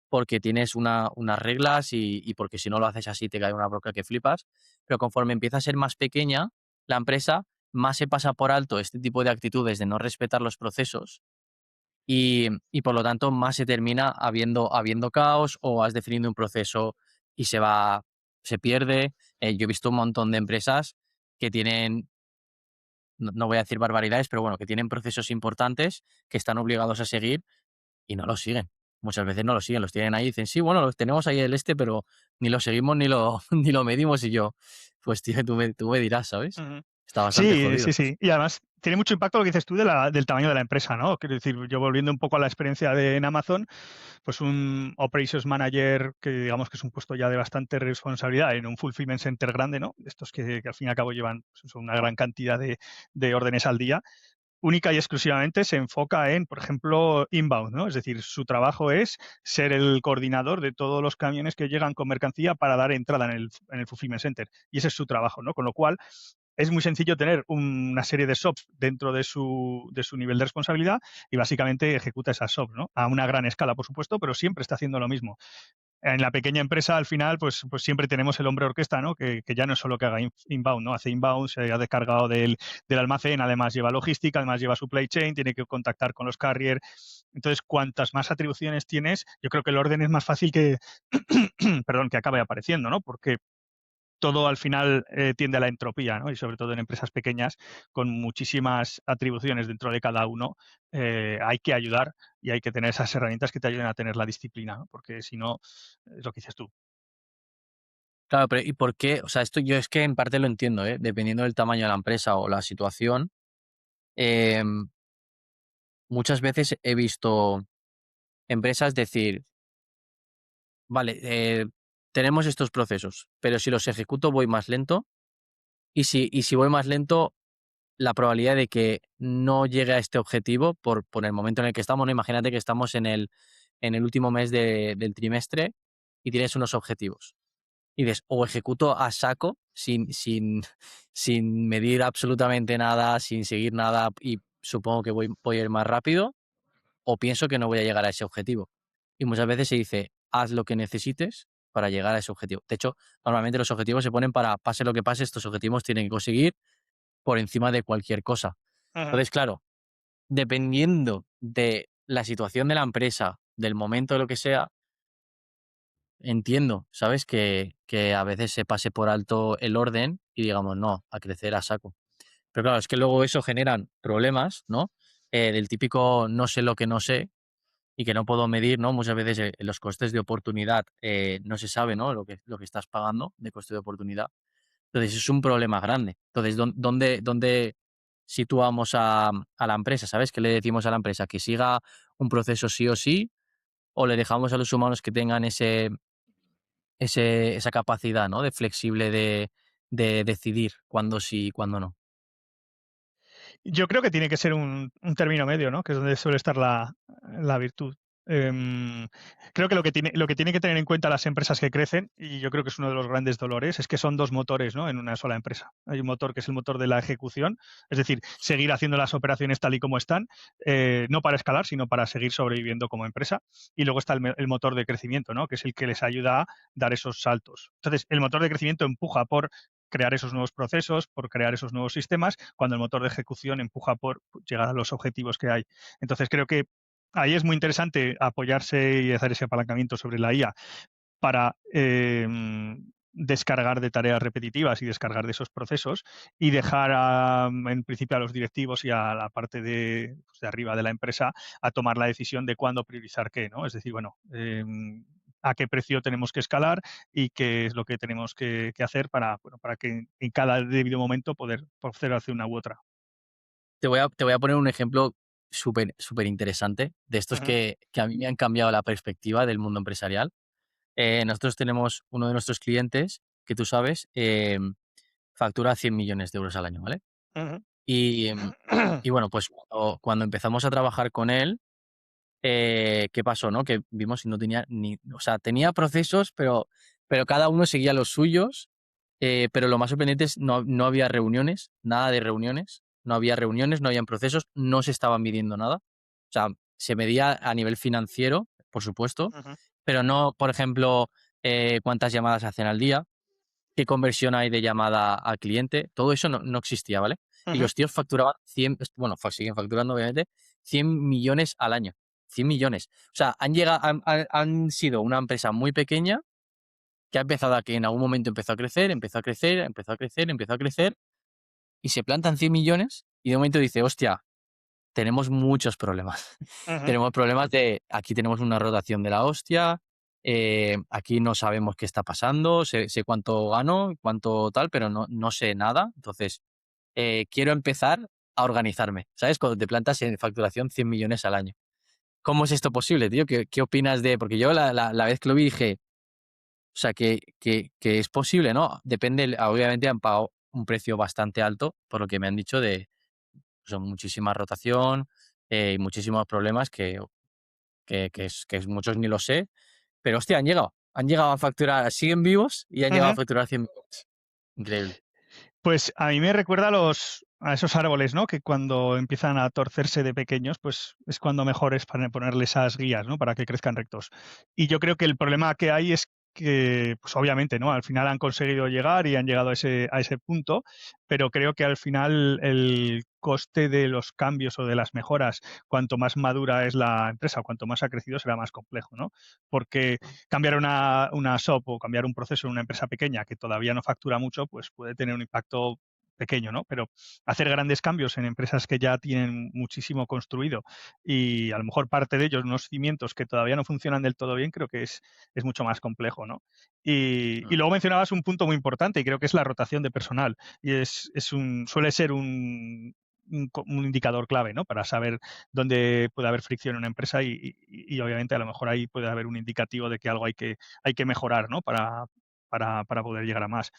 porque tienes unas reglas y porque si no lo haces así te cae una broca que flipas. Pero conforme empieza a ser más pequeña la empresa, más se pasa por alto este tipo de actitudes de no respetar los procesos y por lo tanto más se termina habiendo caos o has definido un proceso y se pierde. Yo he visto un montón de empresas que tienen, no voy a decir barbaridades, pero bueno, que tienen procesos importantes que están obligados a seguir y no los siguen. Muchas veces no lo siguen, los tienen ahí y dicen, sí, bueno, los tenemos ahí pero ni lo seguimos ni lo, ni lo medimos y yo, pues tío, tú me dirás, ¿sabes? Ujú. Está bastante Sí, sí, jodido. sí. Y además tiene mucho impacto lo que dices tú del tamaño de la empresa, ¿no? Quiero decir, yo volviendo un poco a la experiencia en Amazon, pues un Operations Manager que digamos que es un puesto ya de bastante responsabilidad en un fulfillment center grande, ¿no? Estos que al fin y al cabo llevan pues, una gran cantidad de órdenes al día, única y exclusivamente se enfoca en, por ejemplo, inbound, ¿no? Es decir, su trabajo es ser el coordinador de todos los camiones que llegan con mercancía para dar entrada en el fulfillment center. Y ese es su trabajo, ¿no? Con lo cual, es muy sencillo tener una serie de SOPs dentro de su nivel de responsabilidad y básicamente ejecuta esas SOPs, ¿no? A una gran escala, por supuesto, pero siempre está haciendo lo mismo. En la pequeña empresa, al final, pues siempre tenemos el hombre orquesta, ¿no? Que ya no es solo que haga inbound, ¿no? Hace inbound, se ha descargado del almacén, además lleva logística, además lleva supply chain, tiene que contactar con los carriers. Entonces, cuantas más atribuciones tienes, yo creo que el orden es más fácil que, perdón, que acabe apareciendo, ¿no? Porque todo al final tiende a la entropía, ¿no? Y sobre todo en empresas pequeñas con muchísimas atribuciones dentro de cada uno, hay que ayudar y hay que tener esas herramientas que te ayuden a tener la disciplina, ¿no? Porque si no, es lo que dices tú. Claro, pero ¿y por qué? O sea, esto yo es que en parte lo entiendo, ¿eh? Dependiendo del tamaño de la empresa o la situación, em, muchas veces he visto empresas decir, vale, tenemos estos procesos, pero si los ejecuto voy más lento y si voy más lento, la probabilidad de que no llegue a este objetivo por el momento en el que estamos, ¿no? Imagínate que estamos en el último mes del trimestre y tienes unos objetivos. Y dices, o ejecuto a saco sin medir absolutamente nada, sin seguir nada y supongo que voy a ir más rápido, o pienso que no voy a llegar a ese objetivo. Y muchas veces se dice, haz lo que necesites para llegar a ese objetivo. De hecho, normalmente los objetivos se ponen para, pase lo que pase, estos objetivos tienen que conseguir por encima de cualquier cosa. Ujú. Entonces, claro, dependiendo de la situación de la empresa, del momento, de lo que sea, entiendo, ¿sabes? Que a veces se pase por alto el orden y digamos, no, a crecer a saco. Pero claro, es que luego eso generan problemas, ¿no? Del típico no sé lo que no sé y que no puedo medir, ¿no? Muchas veces los costes de oportunidad no se sabe, ¿no? Lo que estás pagando de coste de oportunidad. Entonces es un problema grande. Entonces, ¿dónde situamos a la empresa? ¿Sabes? ¿Qué le decimos a la empresa? ¿Que siga un proceso sí o sí? ¿O le dejamos a los humanos que tengan esa capacidad, ¿no? De flexible de decidir cuándo sí y cuándo no? Yo creo que tiene que ser un término medio, ¿no? Que es donde suele estar la virtud. Creo que lo que tiene que tener en cuenta las empresas que crecen, y yo creo que es uno de los grandes dolores, es que son 2 motores, ¿no?, en una sola empresa. Hay un motor que es el motor de la ejecución, es decir, seguir haciendo las operaciones tal y como están, no para escalar, sino para seguir sobreviviendo como empresa. Y luego está el motor de crecimiento, ¿no?, que es el que les ayuda a dar esos saltos. Entonces, el motor de crecimiento empuja por crear esos nuevos procesos, por crear esos nuevos sistemas, cuando el motor de ejecución empuja por llegar a los objetivos que hay. Entonces, creo que ahí es muy interesante apoyarse y hacer ese apalancamiento sobre la IA para descargar de tareas repetitivas y descargar de esos procesos y dejar en principio a los directivos y a la parte de arriba de la empresa a tomar la decisión de cuándo priorizar qué, ¿no? Es decir, bueno, a qué precio tenemos que escalar y qué es lo que tenemos que hacer para, bueno, para que en cada debido momento poder hacer una u otra. Te voy a poner un ejemplo súper interesante de estos Ujú, que a mí me han cambiado la perspectiva del mundo empresarial. Nosotros tenemos uno de nuestros clientes que tú sabes, factura 100 millones de euros al año, ¿vale? ujú, Y, y bueno, pues cuando empezamos a trabajar con él, ¿qué pasó, no? Que vimos y no tenía ni, o sea, tenía procesos, pero cada uno seguía los suyos, pero lo más sorprendente es no había reuniones, nada de reuniones, no había reuniones, no habían procesos, no se estaba midiendo nada. O sea, se medía a nivel financiero, por supuesto, ujú, pero no, por ejemplo, cuántas llamadas hacen al día, qué conversión hay de llamada a cliente, todo eso no existía, ¿vale? Y ujú, los tíos facturaban 100, bueno, siguen facturando obviamente, 100 millones al año. 100 millones. O sea, han sido una empresa muy pequeña que ha empezado a que en algún momento empezó a crecer, empezó a crecer, empezó a crecer, empezó a crecer y se plantan 100 millones y de momento dice, hostia, tenemos muchos problemas. ujú. Tenemos problemas de, aquí tenemos una rotación de la hostia, aquí no sabemos qué está pasando, sé cuánto gano, cuánto tal, pero no sé nada. Entonces, quiero empezar a organizarme, ¿sabes? Cuando te plantas en facturación 100 millones al año. ¿Cómo es esto posible, tío? ¿Qué opinas de...? Porque yo la vez que lo vi dije, o sea, que es posible, ¿no? Depende, obviamente han pagado un precio bastante alto, por lo que me han dicho de son muchísima rotación, y muchísimos problemas que muchos ni lo sé, pero hostia, han llegado a facturar, siguen vivos y han llegado a Ujú. facturar 100 millones. Increíble. Pues a mí me recuerda a esos árboles, ¿no? Que cuando empiezan a torcerse de pequeños, pues es cuando mejor es para ponerle esas guías, ¿no? Para que crezcan rectos. Y yo creo que el problema que hay es que, pues obviamente, ¿no? Al final han conseguido llegar y han llegado a ese punto, pero creo que al final el coste de los cambios o de las mejoras, cuanto más madura es la empresa, o cuanto más ha crecido, será más complejo, ¿no? Porque cambiar una SOP o cambiar un proceso en una empresa pequeña que todavía no factura mucho, pues puede tener un impacto pequeño, ¿no? Pero hacer grandes cambios en empresas que ya tienen muchísimo construido y a lo mejor parte de ellos unos cimientos que todavía no funcionan del todo bien, creo que es mucho más complejo, ¿no? Y Mm, luego mencionabas un punto muy importante y creo que es la rotación de personal. Y suele ser un indicador clave, ¿no? Para saber dónde puede haber fricción en una empresa y obviamente a lo mejor ahí puede haber un indicativo de que algo hay que mejorar, ¿no? Para poder llegar a más.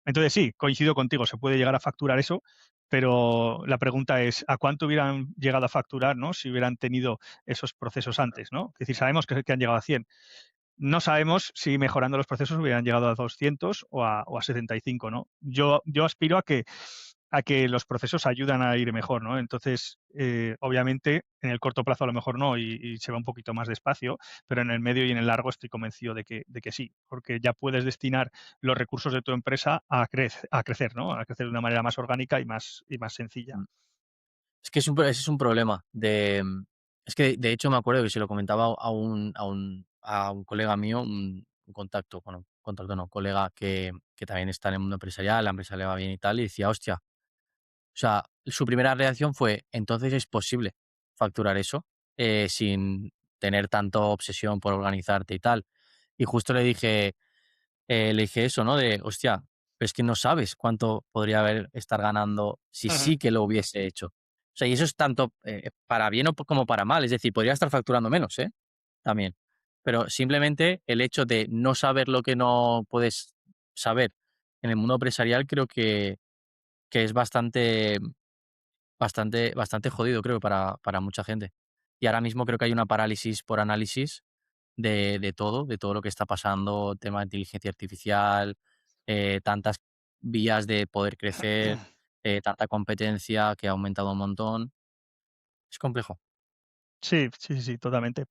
Entonces sí, coincido contigo, se puede llegar a facturar eso, pero la pregunta es, ¿a cuánto hubieran llegado a facturar, ¿no? Si hubieran tenido esos procesos antes, ¿no? Es decir, sabemos que han llegado a 100. No sabemos si mejorando los procesos hubieran llegado a 200 o a 75, ¿no? Yo aspiro a que los procesos ayudan a ir mejor, ¿no? Entonces, obviamente, en el corto plazo a lo mejor no y se va un poquito más despacio, pero en el medio y en el largo estoy convencido de que sí, porque ya puedes destinar los recursos de tu empresa a crecer, ¿no? A crecer de una manera más orgánica y más sencilla. mm. Es que ese es un problema es que de hecho me acuerdo que se lo comentaba a un colega mío, un contacto, bueno, contacto no, colega que también está en el mundo empresarial, la empresa le va bien y tal, y decía: "Hostia". O sea, su primera reacción fue: "Entonces es posible facturar eso, sin tener tanta obsesión por organizarte y tal". Y justo le dije eso, ¿no? De: "Hostia, pero es que no sabes cuánto podría estar ganando si Ujú, sí que lo hubiese hecho". O sea, y eso es tanto, para bien como para mal. Es decir, podría estar facturando menos, ¿eh? También. Pero simplemente el hecho de no saber lo que no puedes saber en el mundo empresarial creo que es bastante jodido, creo, para mucha gente. Y ahora mismo creo que hay una parálisis por análisis de todo lo que está pasando, tema de inteligencia artificial, tantas vías de poder crecer, tanta competencia que ha aumentado un montón. Es complejo. Sí, sí, sí, sí, totalmente.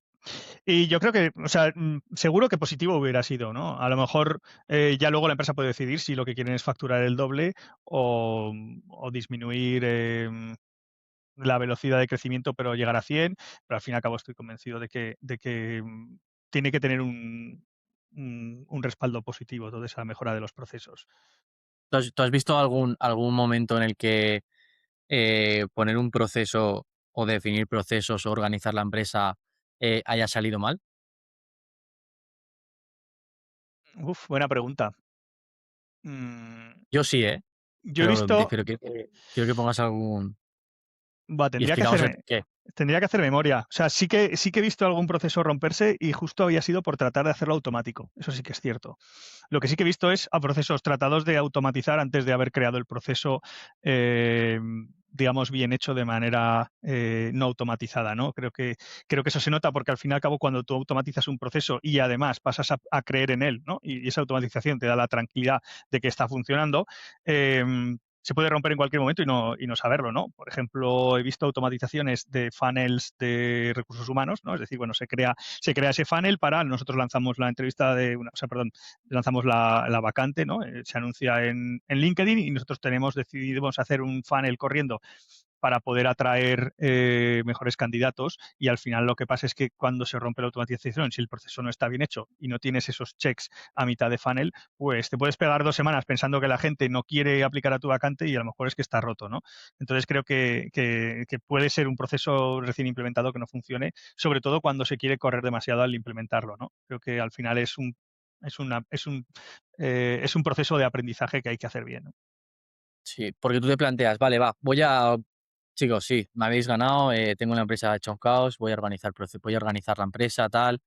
Y yo creo que, o sea, seguro que positivo hubiera sido, ¿no? A lo mejor ya luego la empresa puede decidir si lo que quieren es facturar el doble o disminuir la velocidad de crecimiento, pero llegar a 100, pero al fin y al cabo estoy convencido de que tiene que tener un respaldo positivo toda esa mejora de los procesos. ¿Tú has visto algún momento en el que poner un proceso o definir procesos o organizar la empresa haya salido mal? Uf, buena pregunta. Mm, Yo sí, ¿eh? yo he Pero, visto, pero quiero que pongas algún... va, Y explicamos el por qué. tendría que hacer memoria. O sea, sí que he visto algún proceso romperse y justo había sido por tratar de hacerlo automático. Eso sí que es cierto. Lo que sí que he visto es a procesos tratados de automatizar antes de haber creado el proceso, eh, digamos, bien hecho de manera no automatizada, ¿no? Creo que eso se nota porque al fin y al cabo cuando tú automatizas un proceso y además pasas a creer en él, ¿no? Y esa automatización te da la tranquilidad de que está funcionando, se puede romper en cualquier momento y no saberlo, ¿no? Por ejemplo, he visto automatizaciones de funnels de recursos humanos, ¿no? Es decir, bueno, se crea ese funnel para nosotros lanzamos la entrevista de una, o sea, perdón, lanzamos la vacante, ¿no? Se anuncia en LinkedIn y nosotros decidimos hacer un funnel corriendo para poder atraer mejores candidatos y al final lo que pasa es que cuando se rompe la automatización, si el proceso no está bien hecho y no tienes esos checks a mitad de funnel, pues te puedes pegar 2 semanas pensando que la gente no quiere aplicar a tu vacante y a lo mejor es que está roto, ¿no? Entonces creo que puede ser un proceso recién implementado que no funcione, sobre todo cuando se quiere correr demasiado al implementarlo, ¿no? Creo que al final es un proceso de aprendizaje que hay que hacer bien, ¿no? Sí, porque tú te planteas, vale, va, chicos, sí, me habéis ganado, tengo una empresa hecha un caos, voy a organizar la empresa, tal,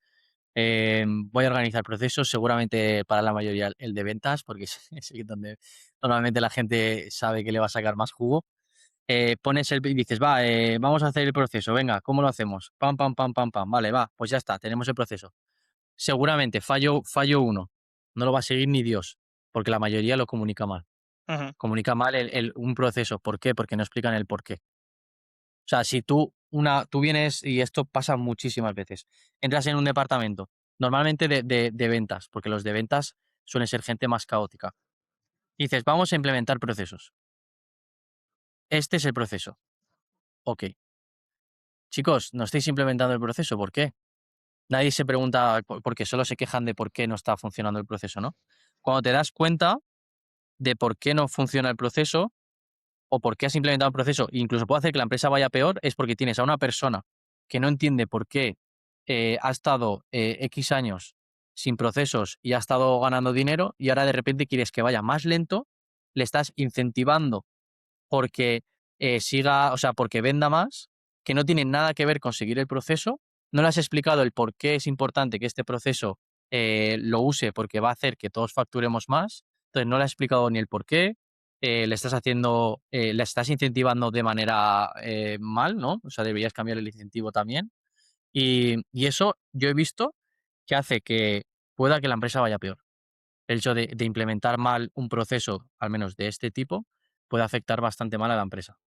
voy a organizar procesos, seguramente para la mayoría el de ventas, porque es donde normalmente la gente sabe que le va a sacar más jugo. Y dices, va, vamos a hacer el proceso, venga, ¿cómo lo hacemos? Pam, pam, pam, pam, pam, vale, va, pues ya está, tenemos el proceso. Seguramente fallo uno, no lo va a seguir ni Dios, porque la mayoría lo comunica mal. Ujú, Comunica mal un proceso. ¿Por qué? Porque no explican el por qué. O sea, si tú vienes, y esto pasa muchísimas veces, entras en un departamento, normalmente de ventas, porque los de ventas suelen ser gente más caótica. Y dices, vamos a implementar procesos. Este es el proceso. Ok. Chicos, no estáis implementando el proceso. ¿Por qué? Nadie se pregunta, porque solo se quejan de por qué no está funcionando el proceso, ¿no? Cuando te das cuenta de por qué no funciona el proceso, o por qué has implementado un proceso, incluso puede hacer que la empresa vaya peor, es porque tienes a una persona que no entiende por qué ha estado X años sin procesos y ha estado ganando dinero y ahora de repente quieres que vaya más lento, le estás incentivando porque siga, o sea, porque venda más, que no tiene nada que ver con seguir el proceso, no le has explicado el por qué es importante que este proceso lo use porque va a hacer que todos facturemos más, entonces no le has explicado ni el por qué, le estás incentivando de manera mal, ¿no? O sea, deberías cambiar el incentivo también. Y eso yo he visto que hace que pueda que la empresa vaya peor. El hecho de implementar mal un proceso, al menos de este tipo, puede afectar bastante mal a la empresa.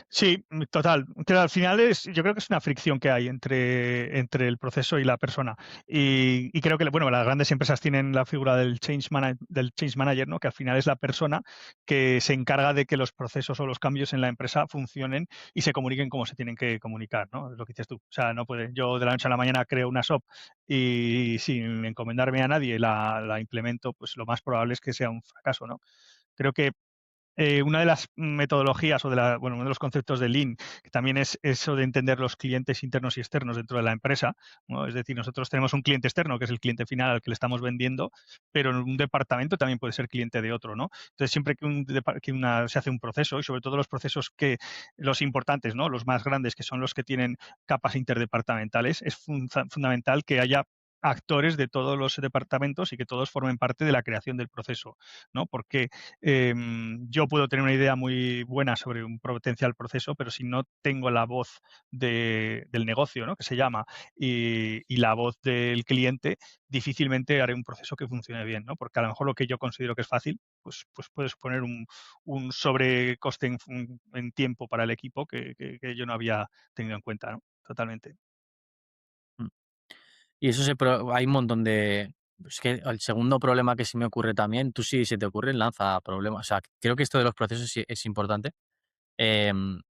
sí, total. Que al final yo creo que es una fricción que hay entre el proceso y la persona. Y creo que, bueno, las grandes empresas tienen la figura del change manager, ¿no? Que al final es la persona que se encarga de que los procesos o los cambios en la empresa funcionen y se comuniquen como se tienen que comunicar, ¿no? Es lo que dices tú. O sea, no puede, yo de la noche a la mañana creo una SOP y sin encomendarme a nadie la implemento, pues lo más probable es que sea un fracaso, ¿no? Creo que una de las metodologías bueno, uno de los conceptos de Lean, que también es eso de entender los clientes internos y externos dentro de la empresa, ¿no? Es decir, nosotros tenemos un cliente externo, que es el cliente final al que le estamos vendiendo, pero en un departamento también puede ser cliente de otro, ¿no? Entonces, siempre se hace un proceso, y sobre todo los procesos los importantes, ¿no? Los más grandes, que son los que tienen capas interdepartamentales, es fundamental que haya actores de todos los departamentos y que todos formen parte de la creación del proceso, ¿no? Porque yo puedo tener una idea muy buena sobre un potencial proceso, pero si no tengo la voz del negocio, ¿no? Que se llama, y la voz del cliente, difícilmente haré un proceso que funcione bien, ¿no? Porque a lo mejor lo que yo considero que es fácil, pues puede suponer un sobrecoste en tiempo para el equipo que yo no había tenido en cuenta, ¿no? Totalmente. Mm. Y eso hay un montón de... Es que el segundo problema que se me ocurre también, tú sí se te ocurre, lanza problemas. O sea, creo que esto de los procesos sí es importante,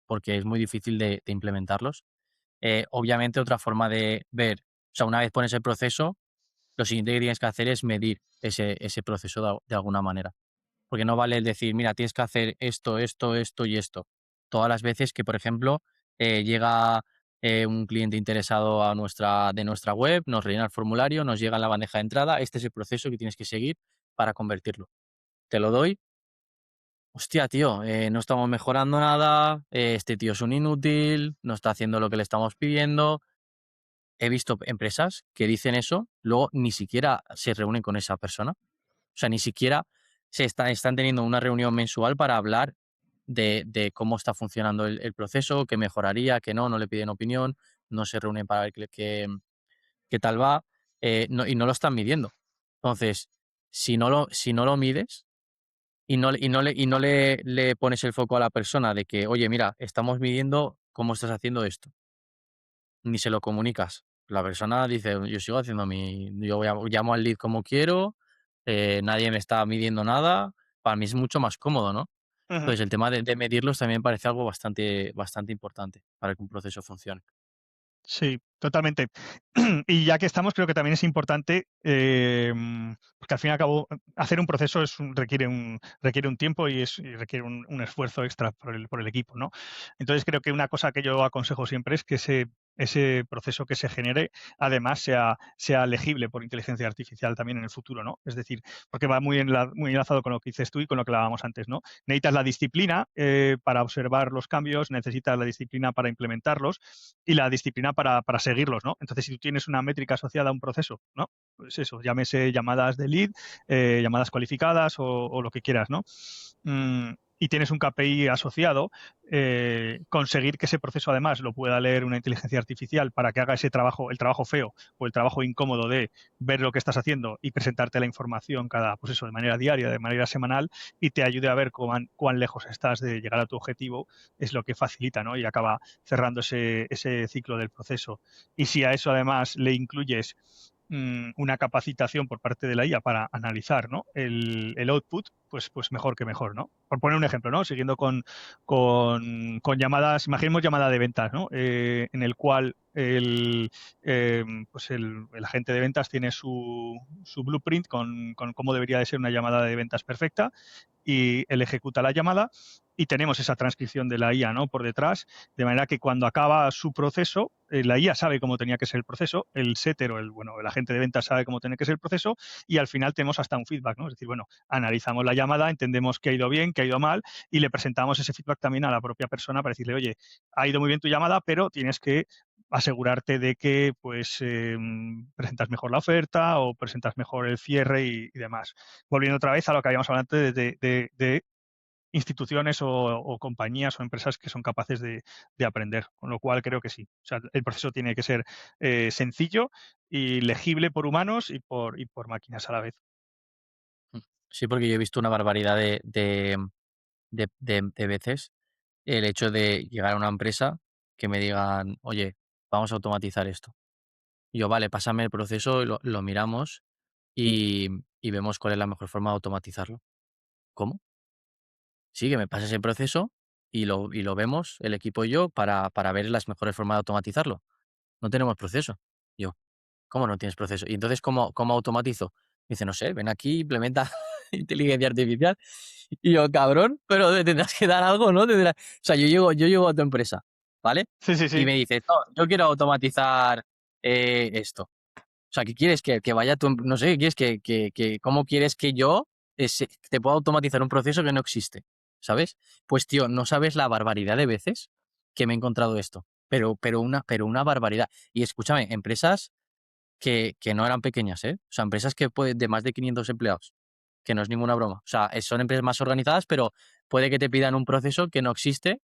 porque es muy difícil de implementarlos. Obviamente, otra forma de ver, o sea, una vez pones el proceso, lo siguiente que tienes que hacer es medir ese proceso de alguna manera. Porque no vale el decir, mira, tienes que hacer esto, esto, esto y esto. Todas las veces que, por ejemplo, llega un cliente interesado de nuestra web, nos rellena el formulario, nos llega en la bandeja de entrada, este es el proceso que tienes que seguir para convertirlo. Te lo doy. Hostia, tío, no estamos mejorando nada, este tío es un inútil, no está haciendo lo que le estamos pidiendo. He visto empresas que dicen eso, luego ni siquiera se reúnen con esa persona. O sea, ni siquiera están teniendo una reunión mensual para hablar de cómo está funcionando el proceso, qué mejoraría, qué no le piden opinión, no se reúnen para ver qué tal va, y no lo están midiendo. Entonces, si no lo mides y no le pones el foco a la persona de que, oye, mira, estamos midiendo cómo estás haciendo esto, ni se lo comunicas. La persona dice, yo sigo haciendo llamo al lead como quiero, nadie me está midiendo nada. Para mí es mucho más cómodo, ¿no? Ujú. Entonces el tema de medirlos también me parece algo bastante importante para que un proceso funcione. Sí, totalmente. Y ya que estamos, creo que también es importante, porque al fin y al cabo, hacer un proceso requiere un tiempo y requiere un esfuerzo extra por el equipo, ¿no? Entonces, creo que una cosa que yo aconsejo siempre es que ese proceso que se genere, además, sea legible por inteligencia artificial también en el futuro, ¿no? Es decir, porque va muy enlazado con lo que dices tú y con lo que hablábamos antes, ¿no? Necesitas la disciplina para observar los cambios, necesitas la disciplina para implementarlos y la disciplina para seguirlos, ¿no? Entonces, si tú tienes una métrica asociada a un proceso, ¿no? Pues eso, llámese llamadas de lead, llamadas cualificadas o lo que quieras, ¿no? Y tienes un KPI asociado, conseguir que ese proceso además lo pueda leer una inteligencia artificial para que haga ese trabajo, el trabajo feo o el trabajo incómodo de ver lo que estás haciendo y presentarte la información pues eso, de manera diaria, de manera semanal y te ayude a ver cuán lejos estás de llegar a tu objetivo, es lo que facilita, ¿no? Y acaba cerrando ese ciclo del proceso. Y si a eso además le incluyes una capacitación por parte de la IA para analizar, ¿no? el output, pues mejor que mejor, ¿no? Por poner un ejemplo, ¿no? Siguiendo con llamadas, imaginemos llamada de ventas, ¿no? En el cual el agente de ventas tiene su blueprint con cómo debería de ser una llamada de ventas perfecta y él ejecuta la llamada y tenemos esa transcripción de la IA, ¿no? Por detrás, de manera que cuando acaba su proceso, la IA sabe cómo tenía que ser el proceso, el setter o el agente de ventas sabe cómo tenía que ser el proceso y al final tenemos hasta un feedback, ¿no? Es decir, bueno, analizamos la llamada, entendemos qué ha ido bien, qué ha ido mal y le presentamos ese feedback también a la propia persona para decirle, oye, ha ido muy bien tu llamada, pero tienes que asegurarte de que pues presentas mejor la oferta o presentas mejor el cierre y demás. Volviendo otra vez a lo que habíamos hablado antes de instituciones o compañías o empresas que son capaces de aprender, con lo cual creo que sí. O sea, el proceso tiene que ser sencillo y legible por humanos y por máquinas a la vez. Mm. Sí, porque yo he visto una barbaridad de veces el hecho de llegar a una empresa que me digan, oye, vamos a automatizar esto. Y yo, vale, pásame el proceso, y lo miramos y, y vemos cuál es la mejor forma de automatizarlo. ¿Cómo? Sí, que me pases el proceso y lo vemos, el equipo y yo, para ver las mejores formas de automatizarlo. No tenemos proceso. Yo, ¿cómo no tienes proceso? Y entonces, ¿cómo automatizo? Dice, no sé, ven aquí, implementa inteligencia artificial. Y yo, cabrón, pero me tendrás que dar algo, ¿no? O sea, yo llego a tu empresa, ¿vale? Sí, sí, Y sí. me dices, no, yo quiero automatizar esto. O sea, ¿qué quieres? Que vaya tu, no sé, ¿qué quieres cómo quieres que yo te pueda automatizar un proceso que no existe? ¿Sabes? Pues, tío, no sabes la barbaridad de veces que me he encontrado esto. Pero una barbaridad. Y escúchame, empresas que no eran pequeñas, ¿eh? O sea, empresas de más de 500 empleados, que no es ninguna broma. O sea, son empresas más organizadas, pero puede que te pidan un proceso que no existe,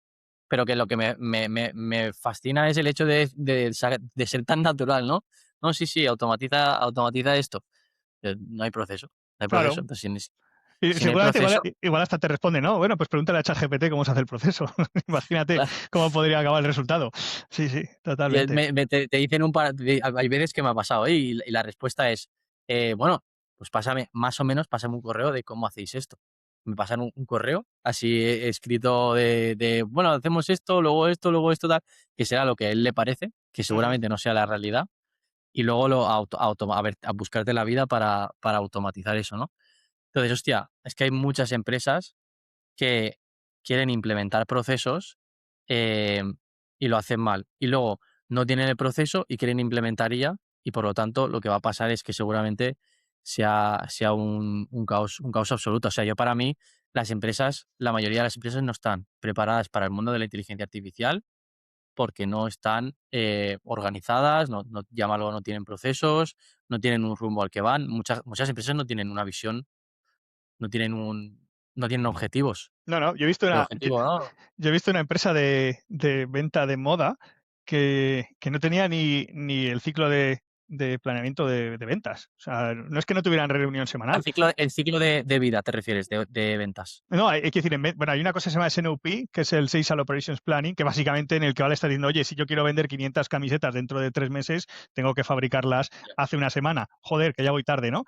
pero que lo que me fascina es el hecho de ser tan natural, ¿no? No, sí, sí, automatiza esto. No hay proceso, no hay proceso. Claro. Entonces, Y si no hay seguramente igual, proceso, igual hasta te responde, no, bueno, pues pregúntale a ChatGPT cómo se hace el proceso. Imagínate cómo podría acabar el resultado. Sí, sí, y totalmente. te dicen hay veces que me ha pasado, ¿eh? Y la respuesta es, bueno, pues pásame un correo de cómo hacéis esto. Me pasan un correo así escrito bueno, hacemos esto, luego esto, tal, que será lo que a él le parece, que Ujú. seguramente no sea la realidad, y luego a buscarte la vida para automatizar eso, ¿no? Entonces, hostia, es que hay muchas empresas que quieren implementar procesos, y lo hacen mal. Y luego no tienen el proceso y quieren implementar IA, y por lo tanto lo que va a pasar es que seguramente sea un caos absoluto. O sea, yo para mí, la mayoría de las empresas no están preparadas para el mundo de la inteligencia artificial porque no están organizadas, llámalo, no tienen procesos, no tienen un rumbo al que van. Muchas empresas no tienen una visión, no tienen no tienen objetivos. No, no, El objetivo, ¿no? yo he visto una empresa de venta de moda que no tenía ni el ciclo de planeamiento de ventas. O sea, no es que no tuvieran reunión semanal. El ciclo de vida, ¿te refieres? De ventas. No, hay que decir, bueno, hay una cosa que se llama SNOP, que es el Sales Operations Planning, que básicamente en el que vale está diciendo, oye, si yo quiero vender 500 camisetas dentro de 3 meses, tengo que fabricarlas Ya. hace una semana. Joder, que ya voy tarde, ¿no?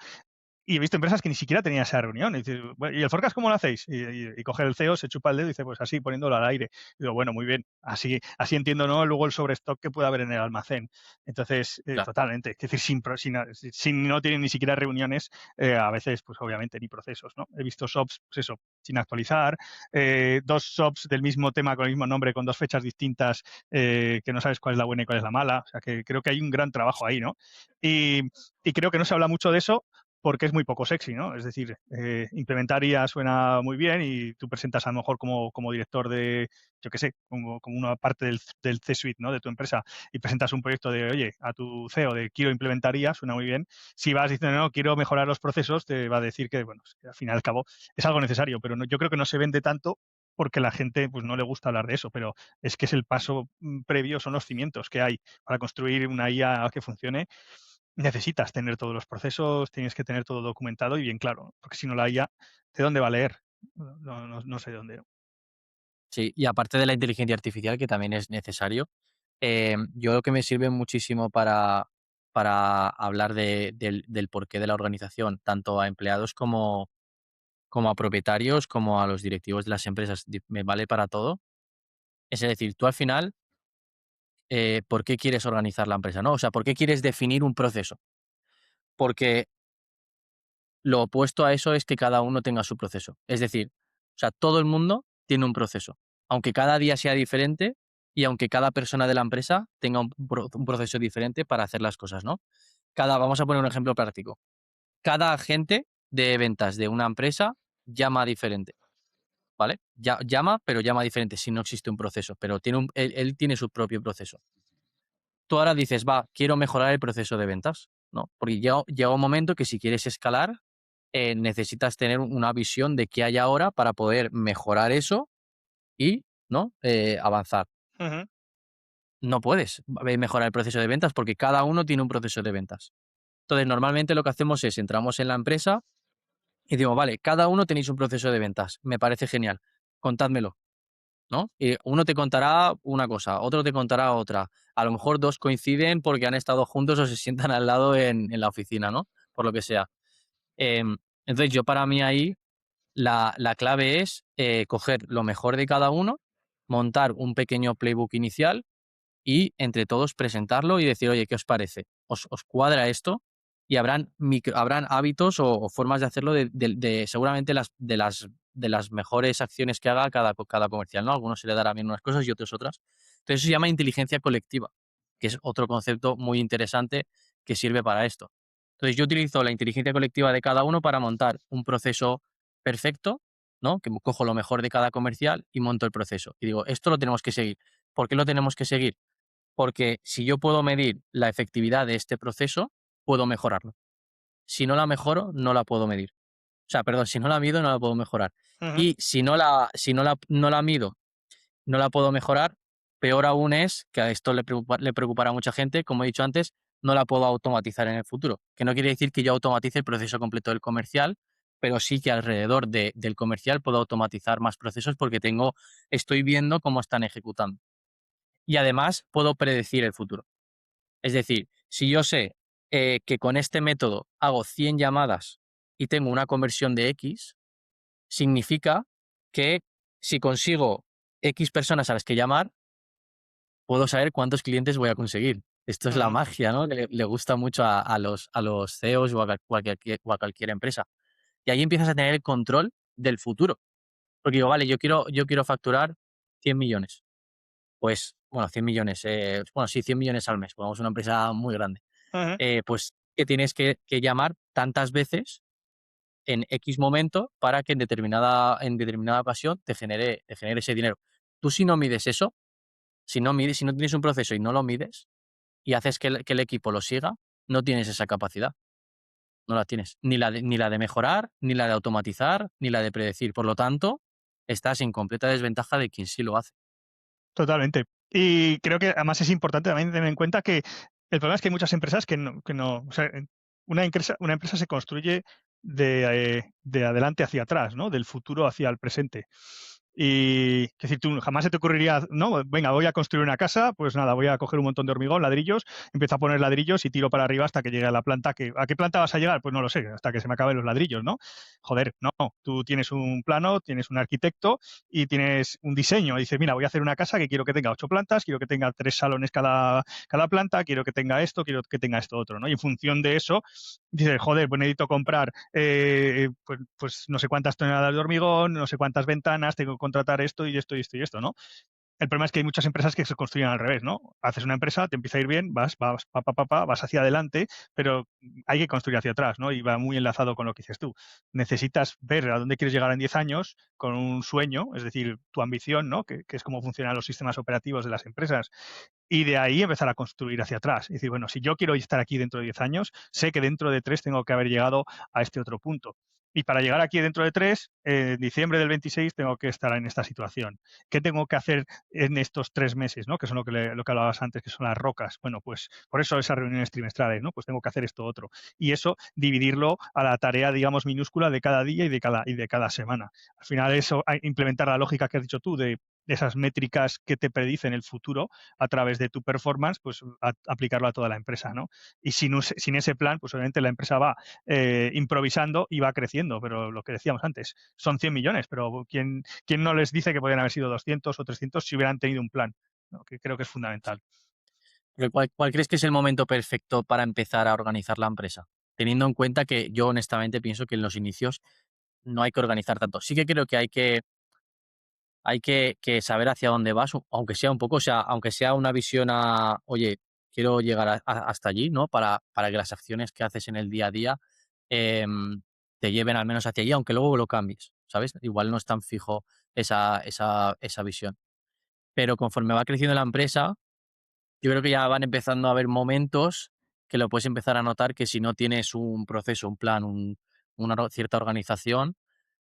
Y he visto empresas que ni siquiera tenían esa reunión. Y dices, "Bueno, ¿y el forecast cómo lo hacéis?" Y coge el CEO, se chupa el dedo y dice, pues así, poniéndolo al aire. Y digo, bueno, muy bien. Así entiendo, ¿no? Luego el sobrestock que puede haber en el almacén. Entonces, Claro. totalmente. Es decir, si no tienen ni siquiera reuniones, a veces, pues obviamente, ni procesos, ¿no? He visto shops, pues eso, sin actualizar, dos shops del mismo tema con el mismo nombre, con dos fechas distintas, que no sabes cuál es la buena y cuál es la mala. O sea, que creo que hay un gran trabajo ahí, ¿no? Y, y creo que no se habla mucho de eso porque es muy poco sexy, ¿no? Es decir, implementar IA suena muy bien y tú presentas a lo mejor como director de, yo qué sé, como una parte del C-suite, ¿no? De tu empresa y presentas un proyecto de, oye, a tu CEO de quiero implementar IA, suena muy bien. Si vas diciendo, no, quiero mejorar los procesos, te va a decir que, bueno, es que al fin y al cabo es algo necesario, pero no, yo creo que no se vende tanto porque la gente pues no le gusta hablar de eso, pero es que es el paso previo, son los cimientos que hay para construir una IA que funcione. Necesitas tener todos los procesos, tienes que tener todo documentado y bien claro, porque si no la IA, ¿de dónde va a leer? No sé de dónde. Sí, y aparte de la inteligencia artificial, que también es necesario, yo lo que me sirve muchísimo para hablar del porqué de la organización, tanto a empleados como a propietarios, como a los directivos de las empresas, me vale para todo. Es decir, tú al final, ¿por qué quieres organizar la empresa? ¿No? O sea, ¿por qué quieres definir un proceso? Porque lo opuesto a eso es que cada uno tenga su proceso. Es decir, o sea, todo el mundo tiene un proceso, aunque cada día sea diferente y aunque cada persona de la empresa tenga un proceso diferente para hacer las cosas, ¿no? Vamos a poner un ejemplo práctico. Cada agente de ventas de una empresa llama diferente, ¿vale? Llama, pero llama diferente si no existe un proceso, pero él tiene su propio proceso. Tú ahora dices, va, quiero mejorar el proceso de ventas, ¿no? Porque llega un momento que si quieres escalar, necesitas tener una visión de qué hay ahora para poder mejorar eso y, ¿no? Avanzar. Ujú. No puedes mejorar el proceso de ventas porque cada uno tiene un proceso de ventas. Entonces, normalmente lo que hacemos es entramos en la empresa y digo, vale, cada uno tenéis un proceso de ventas. Me parece genial. Contádmelo, ¿no? Y uno te contará una cosa, otro te contará otra. A lo mejor dos coinciden porque han estado juntos o se sientan al lado en la oficina, ¿no? Por lo que sea. Em, entonces, yo para mí ahí la clave es coger lo mejor de cada uno, montar un pequeño playbook inicial y entre todos presentarlo y decir, oye, ¿qué os parece? ¿Os cuadra esto? Y habrán hábitos o formas de hacerlo seguramente de las mejores acciones que haga cada comercial, ¿no? Algunos se le dará bien unas cosas y otros otras. Entonces eso se llama inteligencia colectiva, que es otro concepto muy interesante que sirve para esto. Entonces yo utilizo la inteligencia colectiva de cada uno para montar un proceso perfecto, ¿no? Que cojo lo mejor de cada comercial y monto el proceso. Y digo, esto lo tenemos que seguir. ¿Por qué lo tenemos que seguir? Porque si yo puedo medir la efectividad de este proceso, puedo mejorarlo. Si no la mejoro, no la puedo medir. O sea, perdón, si no la mido, no la puedo mejorar. Ujú, Y si no la mido, no la puedo mejorar, peor aún es, que a esto le preocupará a mucha gente, como he dicho antes, no la puedo automatizar en el futuro. Que no quiere decir que yo automatice el proceso completo del comercial, pero sí que alrededor del comercial puedo automatizar más procesos porque estoy viendo cómo están ejecutando. Y además puedo predecir el futuro. Es decir, si yo sé que con este método hago 100 llamadas y tengo una conversión de X, significa que si consigo X personas a las que llamar, puedo saber cuántos clientes voy a conseguir. Esto es la ujú, magia, ¿no? Que le gusta mucho a los CEOs o a cualquier empresa. Y ahí empiezas a tener el control del futuro. Porque digo, vale, yo quiero facturar 100 millones. Pues, bueno, 100 millones, bueno, sí, 100 millones al mes, pongamos una empresa muy grande. ujú. Pues que tienes que llamar tantas veces en X momento para que en determinada ocasión te genere ese dinero. Tú si no mides eso, si no tienes un proceso y no lo mides y haces que el equipo lo siga, no tienes esa capacidad, no la tienes. Ni la de mejorar, ni la de automatizar, ni la de predecir. Por lo tanto, estás en completa desventaja de quien sí lo hace. Totalmente. Y creo que además es importante también tener en cuenta que el problema es que hay muchas empresas que no, o sea, una empresa se construye de adelante hacia atrás, ¿no? Del futuro hacia el presente. Y es decir, tú jamás se te ocurriría, no, venga, voy a construir una casa, pues nada, voy a coger un montón de hormigón, ladrillos, empiezo a poner ladrillos y tiro para arriba hasta que llegue a la planta. ¿A qué planta vas a llegar? Pues no lo sé, hasta que se me acaben los ladrillos, ¿no? Joder, no, tú tienes un plano, tienes un arquitecto y tienes un diseño. Y dices, mira, voy a hacer una casa que quiero que tenga 8 plantas, quiero que tenga 3 salones cada planta, quiero que tenga esto, quiero que tenga esto otro, ¿no? Y en función de eso, dices, joder, pues necesito comprar pues no sé cuántas toneladas de hormigón, no sé cuántas ventanas, tengo que contratar esto y esto y esto y esto, ¿no? El problema es que hay muchas empresas que se construyen al revés, ¿no? Haces una empresa, te empieza a ir bien, vas hacia adelante, pero hay que construir hacia atrás, ¿no? Y va muy enlazado con lo que dices tú. Necesitas ver a dónde quieres llegar en 10 años con un sueño, es decir, tu ambición, ¿no? Que es cómo funcionan los sistemas operativos de las empresas. Y de ahí empezar a construir hacia atrás. Es decir, bueno, si yo quiero estar aquí dentro de 10 años, sé que dentro de 3 tengo que haber llegado a este otro punto. Y para llegar aquí dentro de 3, en diciembre del 26 tengo que estar en esta situación. ¿Qué tengo que hacer en estos 3 meses, ¿no? Que son lo que hablabas antes, que son las rocas? Bueno, pues por eso esas reuniones trimestrales, ¿no? Pues tengo que hacer esto otro. Y eso dividirlo a la tarea, digamos, minúscula de cada día y de cada semana. Al final eso, implementar la lógica que has dicho tú de esas métricas que te predicen el futuro a través de tu performance, pues aplicarlo a toda la empresa, ¿no? Y sin ese plan, pues obviamente la empresa va improvisando y va creciendo, pero lo que decíamos antes, son 100 millones, pero ¿quién no les dice que podrían haber sido 200 o 300 si hubieran tenido un plan? ¿No? Que creo que es fundamental. Pero ¿cuál crees que es el momento perfecto para empezar a organizar la empresa? Teniendo en cuenta que yo honestamente pienso que en los inicios no hay que organizar tanto. Sí que creo que hay que saber hacia dónde vas, aunque sea un poco, o sea, aunque sea una visión oye, quiero llegar hasta allí, ¿no? Para que las acciones que haces en el día a día te lleven al menos hacia allí, aunque luego lo cambies, ¿sabes? Igual no es tan fijo esa visión. Pero conforme va creciendo la empresa, yo creo que ya van empezando a haber momentos que lo puedes empezar a notar que si no tienes un proceso, un plan, cierta organización,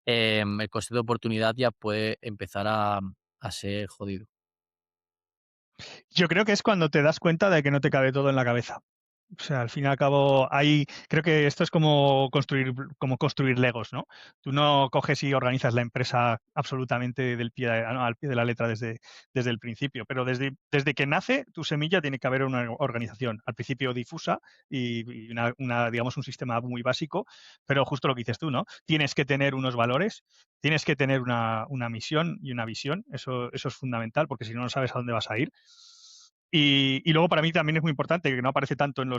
el coste de oportunidad ya puede empezar a ser jodido. Yo creo que es cuando te das cuenta de que no te cabe todo en la cabeza. O sea, al fin y al cabo, creo que esto es como construir Legos, ¿no? Tú no coges y organizas la empresa absolutamente al pie de la letra desde el principio, pero desde que nace tu semilla tiene que haber una organización, al principio difusa y digamos, un sistema muy básico, pero justo lo que dices tú, ¿no? Tienes que tener unos valores, tienes que tener una misión y una visión, eso es fundamental, porque si no, no sabes a dónde vas a ir. Y luego para mí también es muy importante, que no aparece tanto en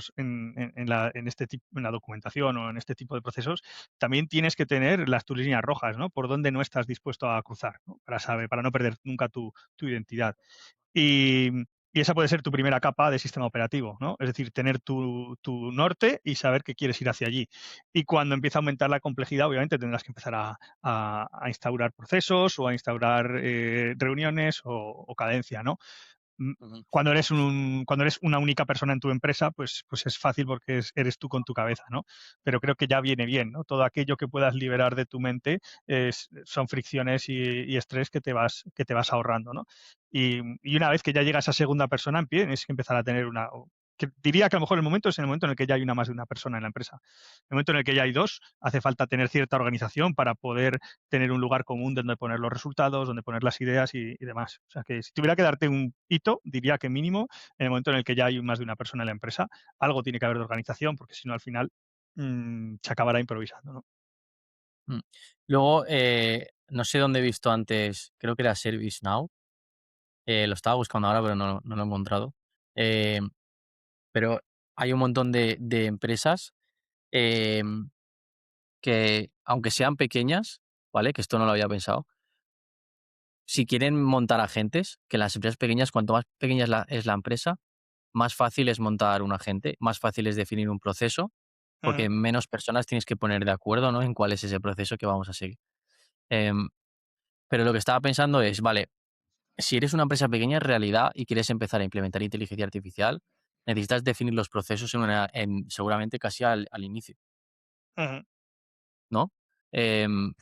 la documentación o en este tipo de procesos, también tienes que tener tus líneas rojas, ¿no? Por dónde no estás dispuesto a cruzar, ¿no? Para no perder nunca tu identidad. Y, y esa puede ser tu primera capa de sistema operativo, ¿no? Es decir, tener tu norte y saber que quieres ir hacia allí. Y cuando empieza a aumentar la complejidad, obviamente tendrás que empezar a instaurar procesos o a instaurar reuniones o cadencia, ¿no? Mm, Ujú. cuando eres una única persona en tu empresa, pues es fácil porque eres tú con tu cabeza, ¿no? Pero creo que ya viene bien, ¿no? Todo aquello que puedas liberar de tu mente son fricciones y estrés que te vas ahorrando, ¿no? Y una vez que ya llega esa segunda persona en pie, tienes que empezar a tener que diría que a lo mejor el momento es en el momento en el que ya hay una más de una persona en la empresa. El momento en el que ya hay dos, hace falta tener cierta organización para poder tener un lugar común donde poner los resultados, donde poner las ideas y demás. O sea que si tuviera que darte un hito, diría que mínimo en el momento en el que ya hay más de una persona en la empresa, algo tiene que haber de organización, porque si no al final se acabará improvisando, ¿no? Mm. Luego, no sé dónde he visto antes, creo que era ServiceNow, lo estaba buscando ahora, pero no lo he encontrado. Em, pero hay un montón de empresas, em, que, aunque sean pequeñas, ¿vale? Que esto no lo había pensado, si quieren montar agentes, que las empresas pequeñas, cuanto más pequeña es la empresa, más fácil es montar un agente, más fácil es definir un proceso, Ujú, porque menos personas tienes que poner de acuerdo, ¿no? En cuál es ese proceso que vamos a seguir. Em, pero lo que estaba pensando es, vale, si eres una empresa pequeña en realidad y quieres empezar a implementar inteligencia artificial, necesitas definir los procesos seguramente casi al inicio, ujú, ¿no? Em,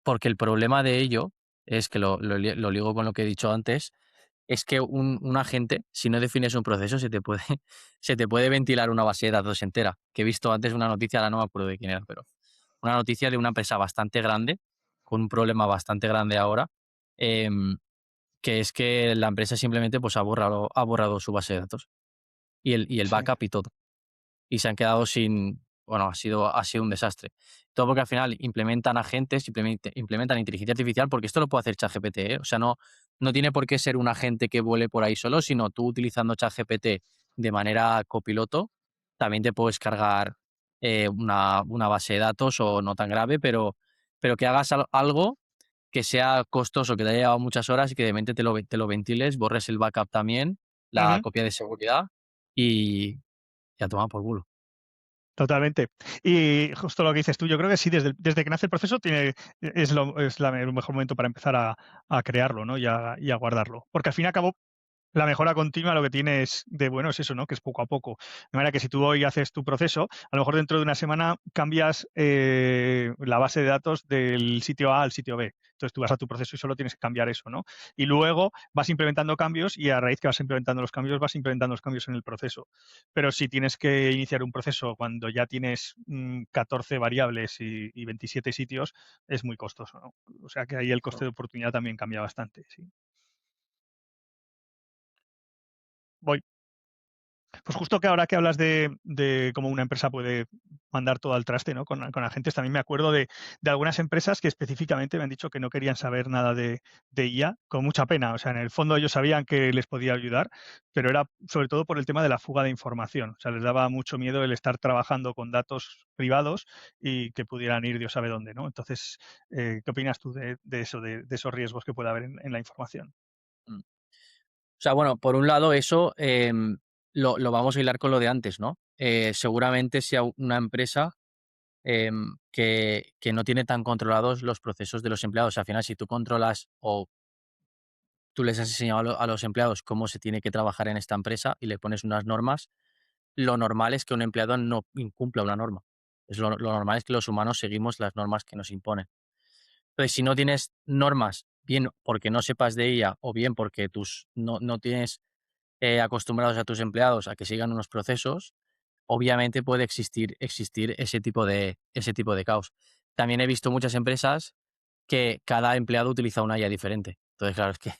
porque el problema de ello es que lo ligo con lo que he dicho antes, es que un agente, si no defines un proceso, se te puede ventilar una base de datos entera. Que he visto antes una noticia, ahora no me acuerdo de quién era, pero una noticia de una empresa bastante grande, con un problema bastante grande ahora, em, que es que la empresa simplemente pues, ha borrado su base de datos y el sí. backup y todo y se han quedado sin, bueno, ha sido un desastre. Todo porque al final implementan agentes, implementan inteligencia artificial, porque esto lo puede hacer ChatGPT, ¿eh? O sea, no tiene por qué ser un agente que vuele por ahí solo, sino tú utilizando ChatGPT de manera copiloto, también te puedes cargar una base de datos o no tan grave, pero que hagas algo que sea costoso, que te haya llevado muchas horas y que de repente te lo ventiles, borres el backup también, la Ujú. copia de seguridad y ya toma por culo. Totalmente. Y justo lo que dices tú, yo creo que sí, desde que nace el proceso el mejor momento para empezar a crearlo, ¿no? Y a guardarlo. Porque al fin y al cabo, la mejora continua lo que tiene es de bueno es eso, ¿no? Que es poco a poco. De manera que si tú hoy haces tu proceso, a lo mejor dentro de una semana cambias la base de datos del sitio A al sitio B. Entonces tú vas a tu proceso y solo tienes que cambiar eso, ¿no? Y luego vas implementando cambios y a raíz que vas implementando los cambios, vas implementando los cambios en el proceso. Pero si tienes que iniciar un proceso cuando ya tienes 14 variables y 27 sitios, es muy costoso, ¿no? O sea que ahí el coste de oportunidad también cambia bastante, sí. Voy. Pues justo que ahora que hablas de cómo una empresa puede mandar todo al traste, ¿no? Con agentes, también me acuerdo de algunas empresas que específicamente me han dicho que no querían saber nada de IA, con mucha pena. O sea, en el fondo ellos sabían que les podía ayudar, pero era sobre todo por el tema de la fuga de información. O sea, les daba mucho miedo el estar trabajando con datos privados y que pudieran ir Dios sabe dónde, ¿no? Entonces, ¿qué opinas tú de eso, de esos riesgos que puede haber en la información? Mm. O sea, bueno, por un lado eso, lo vamos a hilar con lo de antes, ¿no? Seguramente sea una empresa, que no tiene tan controlados los procesos de los empleados. Al final, si tú controlas o tú les has enseñado a los empleados cómo se tiene que trabajar en esta empresa y le pones unas normas, lo normal es que un empleado no incumpla una norma. Lo normal es que los humanos seguimos las normas que nos imponen. Entonces, si no tienes normas, bien porque no sepas de ella o bien porque no tienes acostumbrados a tus empleados a que sigan unos procesos, obviamente puede existir ese tipo de caos. También he visto muchas empresas que cada empleado utiliza una IA diferente. Entonces, claro, es que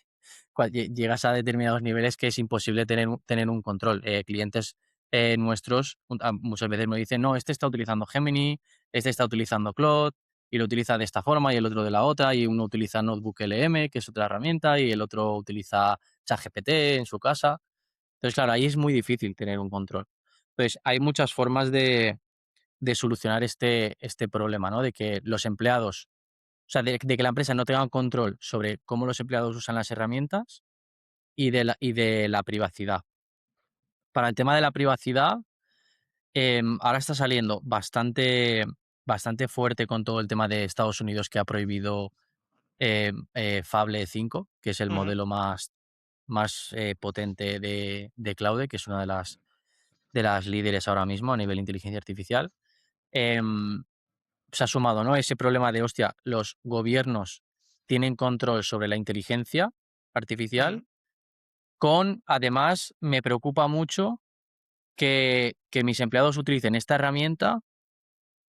llegas a determinados niveles que es imposible tener un control. Clientes nuestros muchas veces me dicen, no, este está utilizando Gemini, este está utilizando Claude, y lo utiliza de esta forma y el otro de la otra, y uno utiliza Notebook LM, que es otra herramienta, y el otro utiliza ChatGPT en su casa. Entonces, claro, ahí es muy difícil tener un control. Entonces, hay muchas formas de solucionar este problema, ¿no? De que los empleados, o sea, de que la empresa no tenga un control sobre cómo los empleados usan las herramientas y de la privacidad. Para el tema de la privacidad, ahora está saliendo bastante fuerte con todo el tema de Estados Unidos que ha prohibido Fable 5, que es el Ujú, modelo más. más potente de Claude, que es una de las líderes ahora mismo a nivel de inteligencia artificial. Em, Se ha sumado, ¿no? Ese problema de, hostia, los gobiernos tienen control sobre la inteligencia artificial, Ujú, con, además, me preocupa mucho que mis empleados utilicen esta herramienta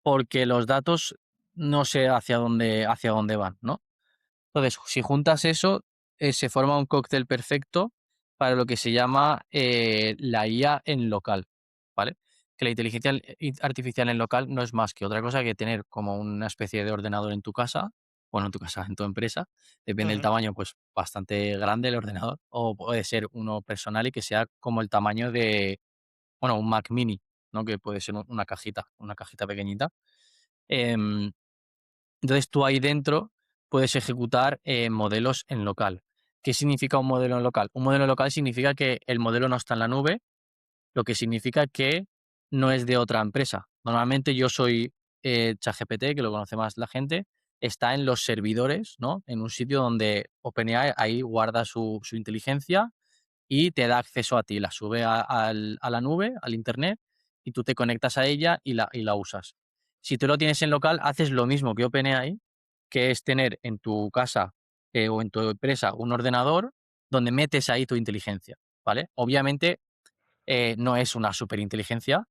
porque los datos no sé hacia dónde van, ¿no? Entonces, si juntas eso, se forma un cóctel perfecto para lo que se llama la IA en local, ¿vale? Que la inteligencia artificial en local no es más que otra cosa que tener como una especie de ordenador en tu casa, bueno, en tu casa, en tu empresa, depende del ujú, tamaño, pues bastante grande el ordenador, o puede ser uno personal y que sea como el tamaño de, bueno, un Mac mini, ¿no? Que puede ser una cajita pequeñita. Em, entonces tú ahí dentro puedes ejecutar modelos en local. ¿Qué significa un modelo en local? Un modelo en local significa que el modelo no está en la nube, lo que significa que no es de otra empresa. Normalmente yo soy ChatGPT, que lo conoce más la gente, está en los servidores, ¿no? En un sitio donde OpenAI ahí guarda su inteligencia y te da acceso a ti, la sube a la nube, al internet, y tú te conectas a ella y la usas. Si tú lo tienes en local, haces lo mismo que OpenAI, que es tener en tu casa o en tu empresa un ordenador donde metes ahí tu inteligencia, ¿vale? Obviamente no es una superinteligencia,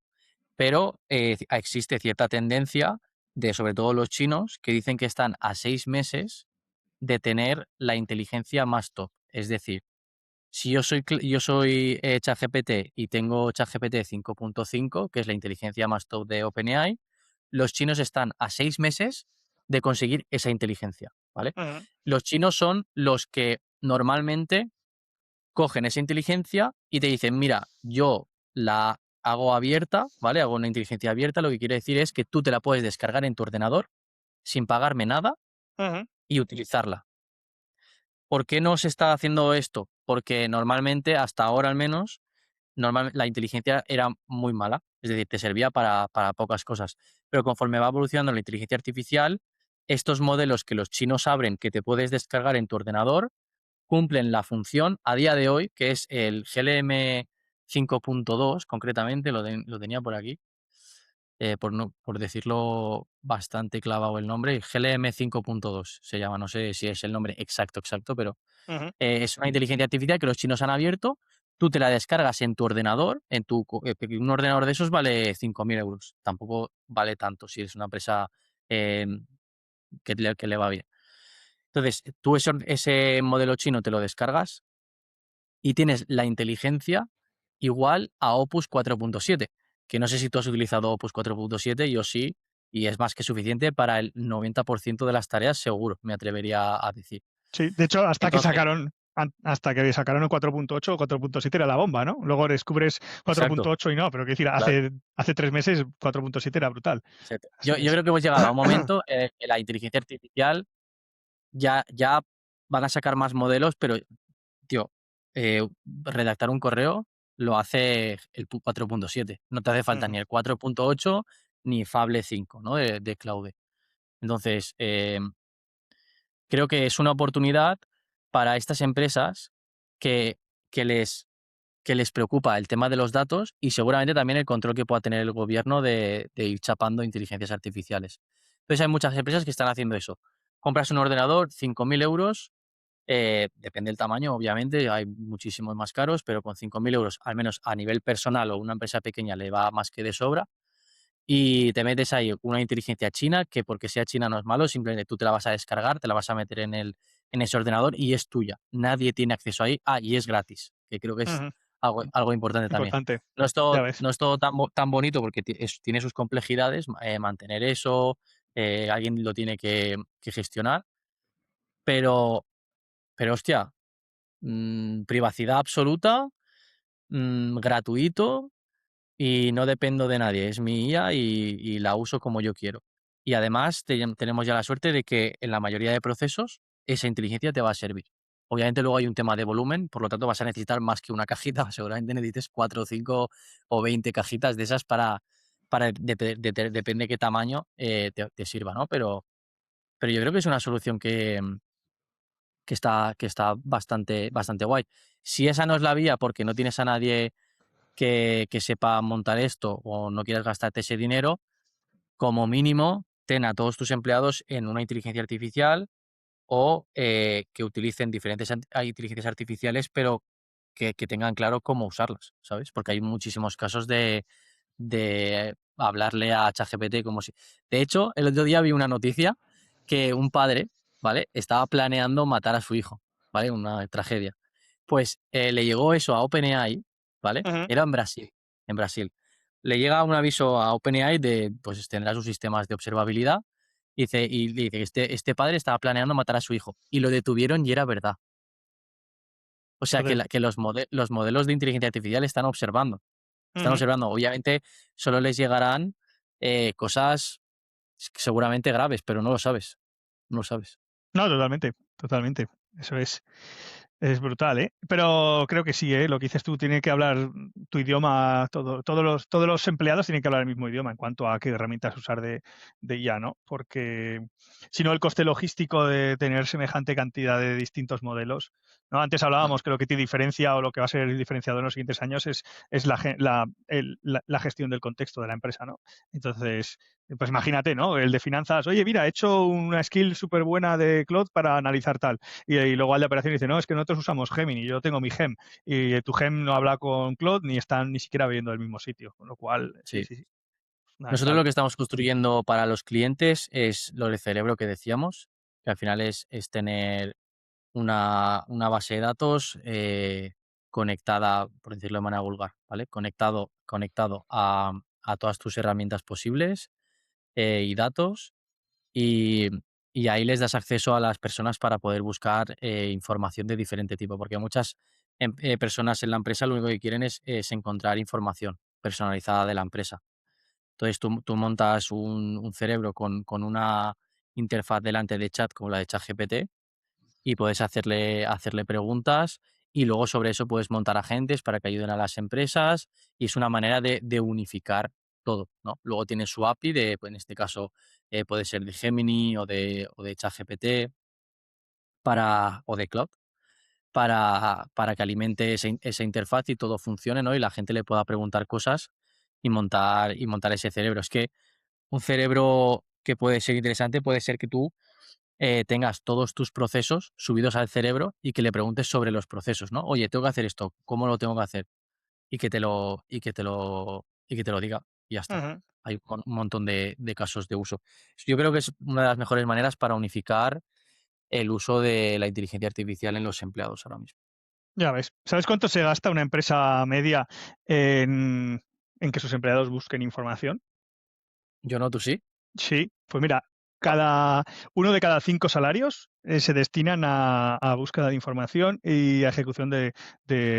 pero existe cierta tendencia de sobre todo los chinos que dicen que están a 6 meses de tener la inteligencia más top. Es decir, si yo soy ChatGPT y tengo ChatGPT 5.5, que es la inteligencia más top de OpenAI, los chinos están a 6 meses de conseguir esa inteligencia, ¿vale? ujú, Los chinos son los que normalmente cogen esa inteligencia y te dicen, mira, yo la hago abierta, ¿vale? Hago una inteligencia abierta, lo que quiere decir es que tú te la puedes descargar en tu ordenador sin pagarme nada ujú, y utilizarla. ¿Por qué no se está haciendo esto? Porque normalmente, hasta ahora al menos, la inteligencia era muy mala, es decir, te servía para pocas cosas. Pero conforme va evolucionando la inteligencia artificial, estos modelos que los chinos abren, que te puedes descargar en tu ordenador, cumplen la función a día de hoy, que es el GLM 5.2, concretamente, lo tenía por aquí, por decirlo bastante clavado el nombre, GLM 5.2 se llama, no sé si es el nombre exacto, pero ujú, es una inteligencia artificial que los chinos han abierto, tú te la descargas en tu ordenador, porque un ordenador de esos vale 5.000 euros, tampoco vale tanto si es una empresa em, que le va bien. Entonces, tú ese modelo chino te lo descargas y tienes la inteligencia igual a Opus 4.7, que no sé si tú has utilizado Opus 4.7, yo sí, y es más que suficiente para el 90% de las tareas seguro, me atrevería a decir. sí, de hecho, Entonces, hasta que sacaron el 4.8 o 4.7 era la bomba, ¿no? Luego descubres exacto, 4.8 y no, pero quiero decir, claro. hace 3 meses 4.7 era brutal. Exacto. Así Yo es. creo que hemos llegado a un momento en el que la inteligencia artificial ya van a sacar más modelos, pero, tío, redactar un correo lo hace el 4.7. No te hace falta Ujú, ni el 4.8 ni Fable 5, ¿no? De Claude. Entonces, creo que es una oportunidad para estas empresas que, que les que les preocupa el tema de los datos y seguramente también el control que pueda tener el gobierno de ir chapando inteligencias artificiales. Entonces hay muchas empresas que están haciendo eso. Compras un ordenador, 5.000 euros, depende del tamaño, obviamente, hay muchísimos más caros, pero con 5.000 euros, al menos a nivel personal o una empresa pequeña, le va más que de sobra. Y te metes ahí una inteligencia china, que porque sea china no es malo, simplemente tú te la vas a descargar, te la vas a meter en ese ordenador y es tuya. Nadie tiene acceso ahí. Ah, y es gratis, que creo que es ujú, algo importante también. importante, No es todo, ya ves. no es todo tan bonito porque tiene sus complejidades, mantener eso, alguien lo tiene que gestionar, pero, pero hostia, privacidad absoluta, gratuito y no dependo de nadie, es mi IA y la uso como yo quiero. Y además tenemos ya la suerte de que en la mayoría de procesos esa inteligencia te va a servir. Obviamente luego hay un tema de volumen, por lo tanto vas a necesitar más que una cajita, seguramente necesites 4 o 5 o 20 cajitas de esas depende qué tamaño te sirva, ¿no? Pero yo creo que es una solución que está bastante guay. Si esa no es la vía porque no tienes a nadie que sepa montar esto o no quieres gastarte ese dinero, como mínimo, ten a todos tus empleados en una inteligencia artificial o que utilicen diferentes inteligencias artificiales, pero que tengan claro cómo usarlas, ¿sabes? Porque hay muchísimos casos de hablarle a ChatGPT como si... De hecho, el otro día vi una noticia que un padre, ¿vale? Estaba planeando matar a su hijo, ¿vale? Una tragedia. Pues le llegó eso a OpenAI, ¿vale? Ujú. Era en Brasil, en Brasil. Le llega un aviso a OpenAI de, pues tendrá sus sistemas de observabilidad y dice que este padre estaba planeando matar a su hijo y lo detuvieron y era verdad. O sea, que, Entonces, que los modelos de inteligencia artificial están observando. Están ujú. observando. Obviamente, solo les llegarán cosas seguramente graves, pero no lo sabes. No lo sabes. No, totalmente, totalmente. Eso es brutal, ¿eh? Pero creo que sí, ¿eh? Lo que dices tú, tiene que hablar tu idioma, todos los empleados tienen que hablar el mismo idioma en cuanto a qué herramientas usar de IA, ¿no? Porque si no, el coste logístico de tener semejante cantidad de distintos modelos, ¿no? Antes Mm, hablábamos que lo que te diferencia o lo que va a ser el diferenciador en los siguientes años es la gestión del contexto de la empresa, ¿no? Entonces, pues imagínate, ¿no? El de finanzas, oye, mira, he hecho una skill súper buena de Cloud para analizar tal. Y luego al de operación dice, no, es que nosotros usamos Gemini, yo tengo mi Gem. Y tu Gem no habla con Claude ni están ni siquiera viendo el mismo sitio. Con lo cual, sí, sí. sí, sí, Nosotros fundamental. lo que estamos construyendo para los clientes es lo del cerebro que decíamos, que al final es tener una base de datos conectada, por decirlo de manera vulgar, ¿vale? Conectado a todas tus herramientas posibles y datos y, y ahí les das acceso a las personas para poder buscar información de diferente tipo, porque muchas personas en la empresa lo único que quieren es encontrar información personalizada de la empresa. Entonces tú montas un cerebro con una interfaz delante de chat como la de ChatGPT y puedes hacerle preguntas y luego sobre eso puedes montar agentes para que ayuden a las empresas y es una manera de unificar todo, ¿no? Luego tienes su API de, pues en este caso, puede ser de Gemini o de ChatGPT o de Cloud para que alimente esa interfaz y todo funcione, ¿no? Y la gente le pueda preguntar cosas y montar ese cerebro. Es que un cerebro que puede ser interesante puede ser que tú tengas todos tus procesos subidos al cerebro y que le preguntes sobre los procesos, ¿no? Oye, tengo que hacer esto, ¿cómo lo tengo que hacer? Y que te lo diga y ya está. Ujú. Hay un montón de casos de uso. Yo creo que es una de las mejores maneras para unificar el uso de la inteligencia artificial en los empleados ahora mismo. Ya ves. ¿Sabes cuánto se gasta una empresa media en que sus empleados busquen información? Yo no, tú sí. Sí, pues mira, uno de cada 5 salarios se destinan a búsqueda de información y a ejecución de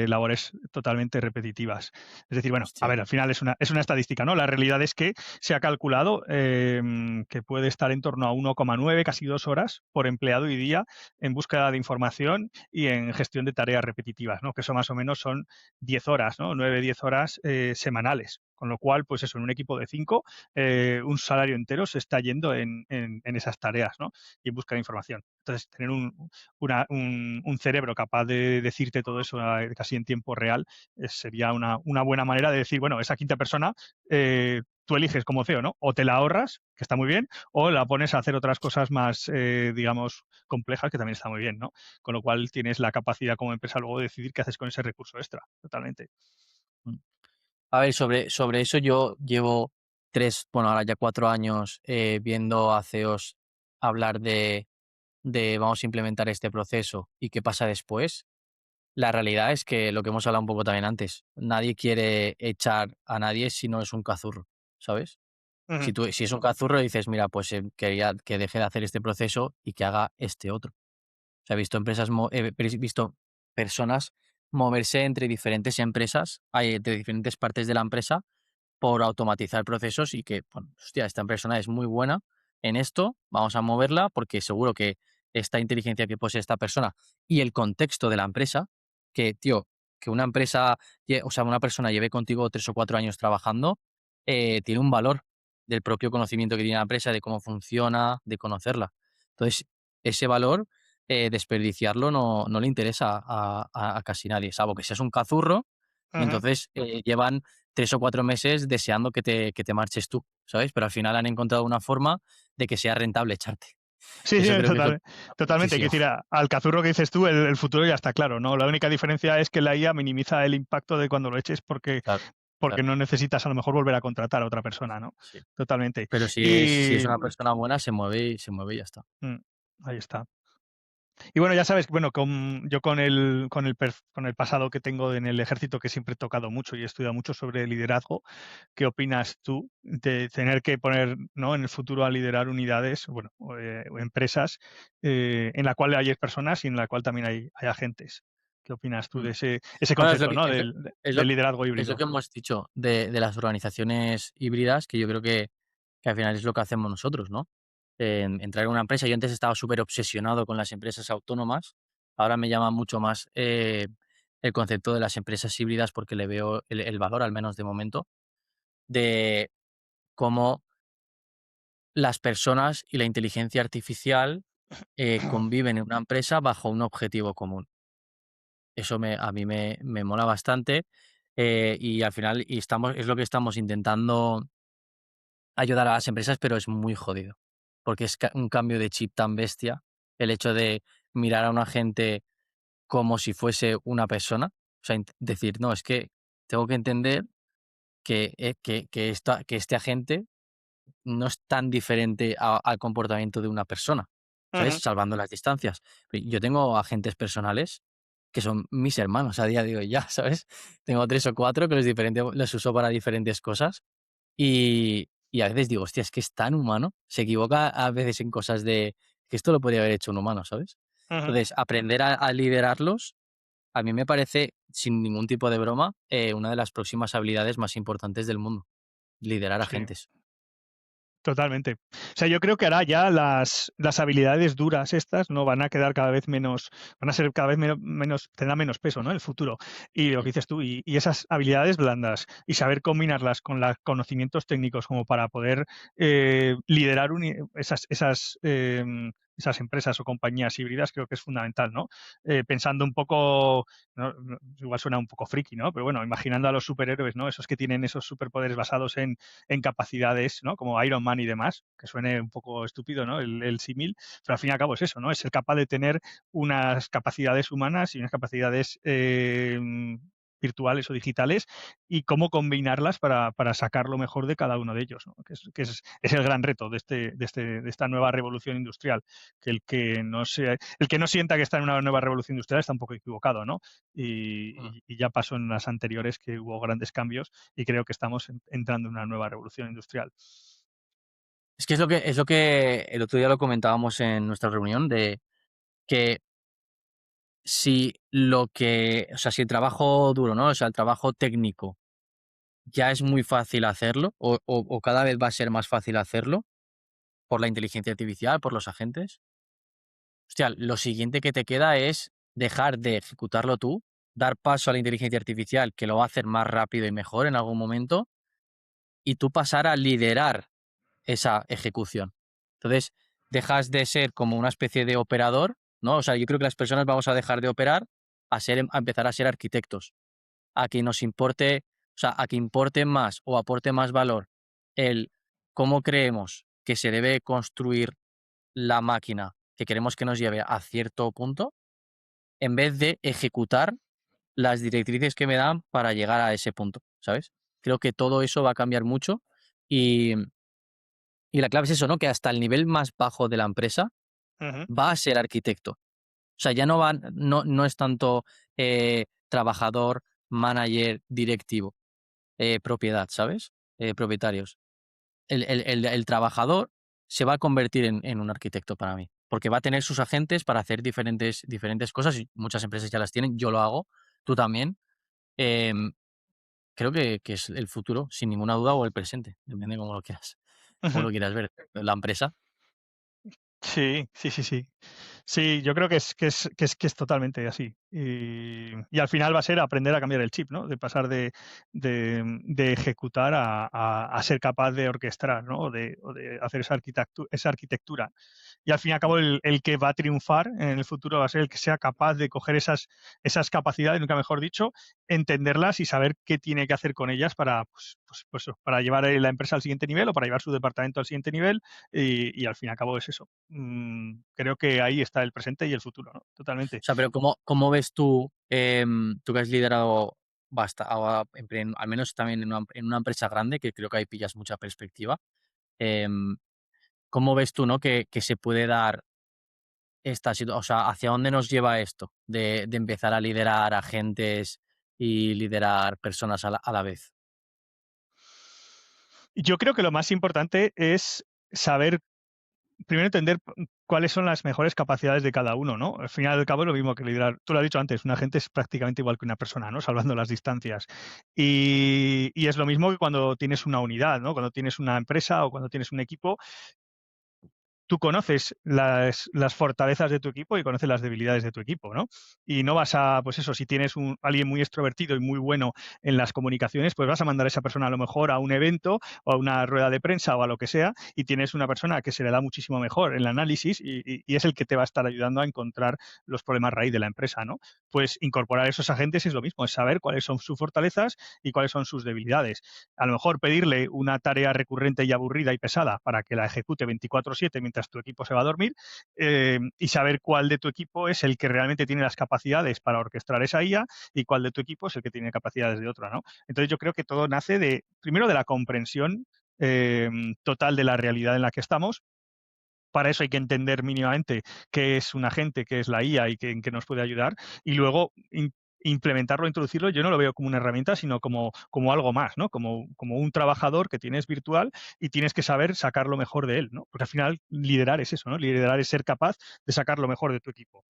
labores totalmente repetitivas. Es decir, bueno, a Hostia. ver, al final es una estadística, ¿no? La realidad es que se ha calculado que puede estar en torno a 1,9, casi 2 horas por empleado y día en búsqueda de información y en gestión de tareas repetitivas, ¿no? Que eso más o menos son 10 horas, ¿no? 9, 10 horas semanales. Con lo cual, pues eso, en un equipo de 5 un salario entero se está yendo en esas tareas, ¿no? Y en busca de información. Entonces, tener un cerebro capaz de decirte todo eso casi en tiempo real sería una buena manera de decir, bueno, esa quinta persona, tú eliges como CEO, ¿no? O te la ahorras, que está muy bien, o la pones a hacer otras cosas más, digamos, complejas, que también está muy bien, ¿no? Con lo cual tienes la capacidad como empresa luego de decidir qué haces con ese recurso extra, totalmente. Mm. A ver, sobre eso yo llevo 3, bueno, ahora ya 4 años viendo a CEOs hablar de vamos a implementar este proceso y qué pasa después. La realidad es que lo que hemos hablado un poco también antes, nadie quiere echar a nadie si no es un cazurro, ¿sabes? Ujú, Si es un cazurro, dices, mira, pues quería que deje de hacer este proceso y que haga este otro. O sea, he visto he visto personas moverse entre diferentes empresas, de diferentes partes de la empresa por automatizar procesos y que, bueno, hostia, esta persona es muy buena en esto, vamos a moverla porque seguro que esta inteligencia que posee esta persona y el contexto de la empresa, que, tío, que una empresa, o sea, una persona lleve contigo 3 o 4 años trabajando, tiene un valor del propio conocimiento que tiene la empresa, de cómo funciona, de conocerla. Entonces, ese valor desperdiciarlo no le interesa a casi nadie, salvo que seas un cazurro y Ujú. entonces llevan 3 o 4 meses deseando que te marches tú, ¿sabes? Pero al final han encontrado una forma de que sea rentable echarte. Sí, sí, Eso creo que es lo que totalmente. Hay que muchísimo. decir, al cazurro que dices tú, el futuro ya está claro, ¿no? La única diferencia es que la IA minimiza el impacto de cuando lo eches Claro, porque claro, no necesitas a lo mejor volver a contratar a otra persona, ¿no? sí. Totalmente. Pero si es Y una persona buena, se mueve y ya está. mm, ahí está. Y bueno, ya sabes, bueno, yo con el pasado que tengo en el ejército, que siempre he tocado mucho y he estudiado mucho sobre liderazgo, ¿qué opinas tú de tener que poner, ¿no?, en el futuro a liderar unidades, bueno, o empresas, en la cual hay personas y en la cual también hay agentes? ¿Qué opinas tú Mm. de ese Bueno, es lo concepto, que ¿no?, es lo es lo del liderazgo es lo híbrido? que hemos dicho de las organizaciones híbridas, que yo creo que al final es lo que hacemos nosotros, ¿no? Entrar en una empresa. Yo antes estaba súper obsesionado con las empresas autónomas, ahora me llama mucho más, el concepto de las empresas híbridas, porque le veo el valor, al menos de momento, de cómo las personas y la inteligencia artificial, conviven en una empresa bajo un objetivo común. Eso a mí me mola bastante, y al final es lo que estamos intentando ayudar a las empresas, pero es muy jodido, porque es un cambio de chip tan bestia, el hecho de mirar a un agente como si fuese una persona, o sea, decir, no, es que tengo que entender que este agente no es tan diferente al comportamiento de una persona, ¿sabes? Ujú, Salvando las distancias. Yo tengo agentes personales que son mis hermanos a día de hoy ya, ¿sabes? Tengo 3 o 4 que los uso para diferentes cosas y a veces digo, hostia, es que es tan humano, se equivoca a veces en cosas de que esto lo podría haber hecho un humano, ¿sabes? ujú. Entonces, aprender a liderarlos, a mí me parece, sin ningún tipo de broma, una de las próximas habilidades más importantes del mundo, liderar a Sí. gentes. Totalmente. O sea, yo creo que ahora ya las habilidades duras estas, ¿no?, van a quedar cada vez menos, van a ser cada vez menos, tendrán menos peso, ¿no?, en el futuro. Y lo que Sí. dices tú, y esas habilidades blandas, y saber combinarlas con los conocimientos técnicos como para poder liderar esas empresas o compañías híbridas, creo que es fundamental, ¿no? Pensando un poco, igual suena un poco friki, ¿no? Pero bueno, imaginando a los superhéroes, ¿no? Esos que tienen esos superpoderes basados en capacidades, ¿no?, como Iron Man y demás, que suene un poco estúpido, ¿no?, el símil, pero al fin y al cabo es eso, ¿no?, es ser capaz de tener unas capacidades humanas y unas capacidades virtuales o digitales, y cómo combinarlas para sacar lo mejor de cada uno de ellos, ¿no?, que es el gran reto de esta nueva revolución industrial, que el que no sienta que está en una nueva revolución industrial está un poco equivocado, ¿no? Y ya pasó en las anteriores, que hubo grandes cambios, y creo que estamos entrando en una nueva revolución industrial. Es que es lo que el otro día lo comentábamos en nuestra reunión, de que si el trabajo duro, ¿no? O sea, el trabajo técnico ya es muy fácil hacerlo, o cada vez va a ser más fácil hacerlo por la inteligencia artificial, por los agentes. Hostia, lo siguiente que te queda es dejar de ejecutarlo tú, dar paso a la inteligencia artificial, que lo va a hacer más rápido y mejor en algún momento, y tú pasar a liderar esa ejecución. Entonces, dejas de ser como una especie de operador, ¿no? O sea, yo creo que las personas vamos a dejar de operar a empezar a ser arquitectos, a que nos importe, o sea, a que importe más o aporte más valor el cómo creemos que se debe construir la máquina que queremos que nos lleve a cierto punto, en vez de ejecutar las directrices que me dan para llegar a ese punto, ¿sabes? Creo que todo eso va a cambiar mucho y la clave es eso, ¿no? Que hasta el nivel más bajo de la empresa Ujú, va a ser arquitecto. O sea, ya no es tanto trabajador, manager, directivo, propiedad, ¿sabes? Propietarios. El trabajador se va a convertir en un arquitecto para mí, porque va a tener sus agentes para hacer diferentes cosas, y muchas empresas ya las tienen, yo lo hago, tú también. Em, Creo que es el futuro, sin ninguna duda, o el presente, depende de cómo ujú. lo quieras ver. La empresa. Sí, sí, sí, sí. Sí, yo creo que es totalmente así. Y al final va a ser aprender a cambiar el chip, ¿no? De pasar de ejecutar a ser capaz de orquestar, ¿no? O de hacer esa arquitectura. Y al fin y al cabo el que va a triunfar en el futuro va a ser el que sea capaz de coger esas capacidades, nunca mejor dicho, entenderlas y saber qué tiene que hacer con ellas para, para llevar la empresa al siguiente nivel o para llevar su departamento al siguiente nivel y al fin y al cabo es eso. Creo que ahí está el presente y el futuro, ¿no? Totalmente. O sea, pero ¿cómo ves tú, tú que has liderado al menos también en una empresa grande, que creo que ahí pillas mucha perspectiva, em, ¿cómo ves tú, no, que se puede dar o sea, hacia dónde nos lleva esto de empezar a liderar agentes y liderar personas a la vez? Yo creo que lo más importante es saber, primero entender cuáles son las mejores capacidades de cada uno, ¿no? Al final y al cabo es lo mismo que liderar. Tú lo has dicho antes, un agente es prácticamente igual que una persona, ¿no? Salvando las distancias. Y es lo mismo que cuando tienes una unidad, ¿no? Cuando tienes una empresa o cuando tienes un equipo, tú conoces las fortalezas de tu equipo y conoces las debilidades de tu equipo, ¿no? Y no vas a, pues eso, si tienes alguien muy extrovertido y muy bueno en las comunicaciones, pues vas a mandar a esa persona a lo mejor a un evento o a una rueda de prensa o a lo que sea, y tienes una persona que se le da muchísimo mejor el análisis y es el que te va a estar ayudando a encontrar los problemas raíz de la empresa, ¿no? Pues incorporar esos agentes es lo mismo, es saber cuáles son sus fortalezas y cuáles son sus debilidades. A lo mejor pedirle una tarea recurrente y aburrida y pesada para que la ejecute 24/7 mientras tu equipo se va a dormir, y saber cuál de tu equipo es el que realmente tiene las capacidades para orquestar esa IA y cuál de tu equipo es el que tiene capacidades de otra, ¿no? Entonces yo creo que todo nace primero de la comprensión total de la realidad en la que estamos. Para eso hay que entender mínimamente qué es un agente, qué es la IA y en qué nos puede ayudar. Y luego implementarlo, introducirlo, yo no lo veo como una herramienta, sino como algo más, ¿no? Como un trabajador que tienes virtual y tienes que saber sacar lo mejor de él, ¿no? Porque al final liderar es eso, ¿no? Liderar es ser capaz de sacar lo mejor de tu equipo.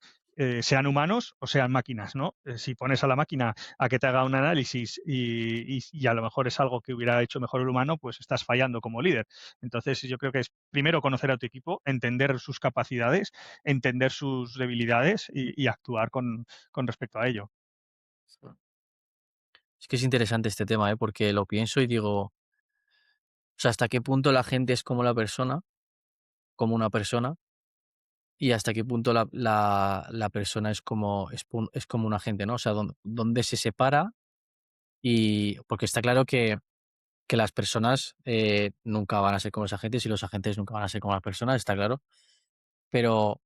Sean humanos o sean máquinas, ¿no? Si pones a la máquina a que te haga un análisis y a lo mejor es algo que hubiera hecho mejor el humano, pues estás fallando como líder. Entonces, yo creo que es primero conocer a tu equipo, entender sus capacidades, entender sus debilidades y actuar con respecto a ello. Es que es interesante este tema, ¿eh? Porque lo pienso y digo, o sea, hasta qué punto la gente es como una persona, y hasta qué punto la persona es como un agente, ¿no? O sea, dónde se separa, y porque está claro que las personas nunca van a ser como los agentes y los agentes nunca van a ser como las personas, está claro, pero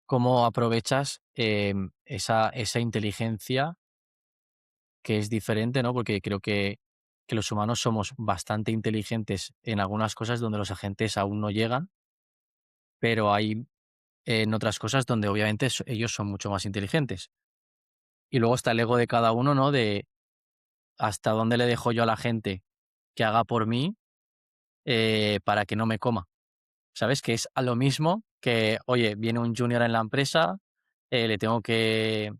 cómo aprovechas esa inteligencia que es diferente, ¿no? Porque creo que los humanos somos bastante inteligentes en algunas cosas donde los agentes aún no llegan, pero hay en otras cosas donde obviamente ellos son mucho más inteligentes. Y luego está el ego de cada uno, ¿no? De hasta dónde le dejo yo a la gente que haga por mí para que no me coma. ¿Sabes? Que es a lo mismo que, oye, viene un junior en la empresa, le tengo que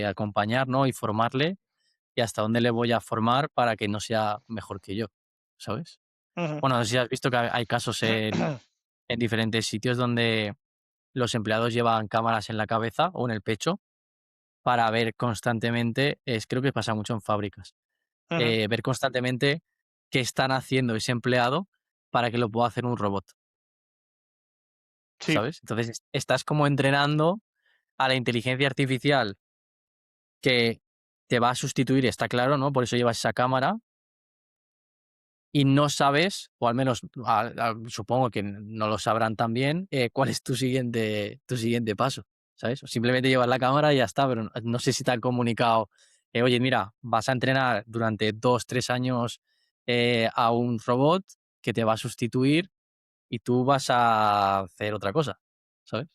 acompañar, ¿no? Y formarle, y hasta dónde le voy a formar para que no sea mejor que yo, ¿sabes? Ujú. Bueno, no sé si has visto que hay casos en diferentes sitios donde los empleados llevan cámaras en la cabeza o en el pecho para ver constantemente, creo que pasa mucho en fábricas, Ujú. ver constantemente qué están haciendo ese empleado para que lo pueda hacer un robot, Sí. ¿sabes? Entonces estás como entrenando a la inteligencia artificial que te va a sustituir, está claro, ¿no? Por eso llevas esa cámara y no sabes, o al menos supongo que no lo sabrán también, cuál es tu siguiente paso, ¿sabes? O simplemente llevas la cámara y ya está, pero no sé si te han comunicado, oye, mira, vas a entrenar durante 2, 3 años a un robot que te va a sustituir y tú vas a hacer otra cosa, ¿sabes?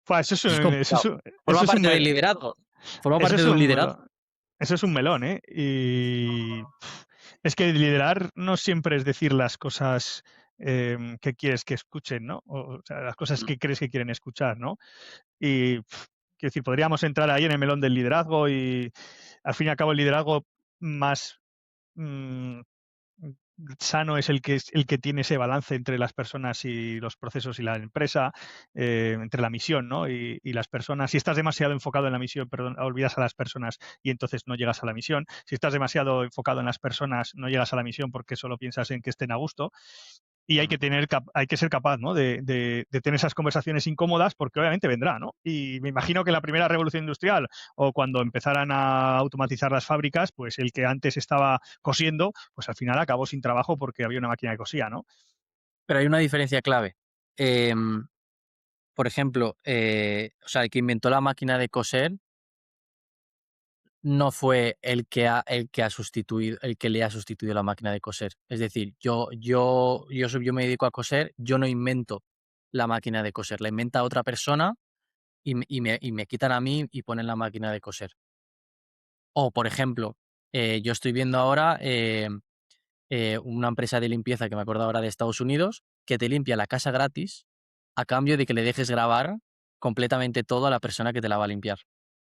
Fua, eso es Eso es un, eso es complicado. un- Forma eso es un parte del me- liderazgo. Forma eso parte es de un un liderazgo. melón. Eso es un melón, ¿eh? Y es que liderar no siempre es decir las cosas que quieres que escuchen, ¿no? O sea, las cosas Mm. que crees que quieren escuchar, ¿no? Y quiero decir, podríamos entrar ahí en el melón del liderazgo y al fin y al cabo el liderazgo más mm, sano es el que tiene ese balance entre las personas y los procesos y la empresa, entre la misión, ¿no? Y las personas. Si estás demasiado enfocado en la misión, perdón, olvidas a las personas y entonces no llegas a la misión. Si estás demasiado enfocado en las personas, no llegas a la misión porque solo piensas en que estén a gusto. Y hay Mm. que hay que ser capaz, ¿no? De tener esas conversaciones incómodas porque obviamente vendrá, ¿no? Y me imagino que la primera revolución industrial o cuando empezaran a automatizar las fábricas, pues el que antes estaba cosiendo, pues al final acabó sin trabajo porque había una máquina que cosía, ¿no? Pero hay una diferencia clave. Em, por ejemplo, o sea, el que inventó la máquina de coser no fue el que le ha sustituido la máquina de coser. Es decir, yo me dedico a coser, yo no invento la máquina de coser, la inventa otra persona y me quitan a mí y ponen la máquina de coser. O, por ejemplo, yo estoy viendo ahora, una empresa de limpieza que me acuerdo ahora de Estados Unidos, que te limpia la casa gratis a cambio de que le dejes grabar completamente todo a la persona que te la va a limpiar.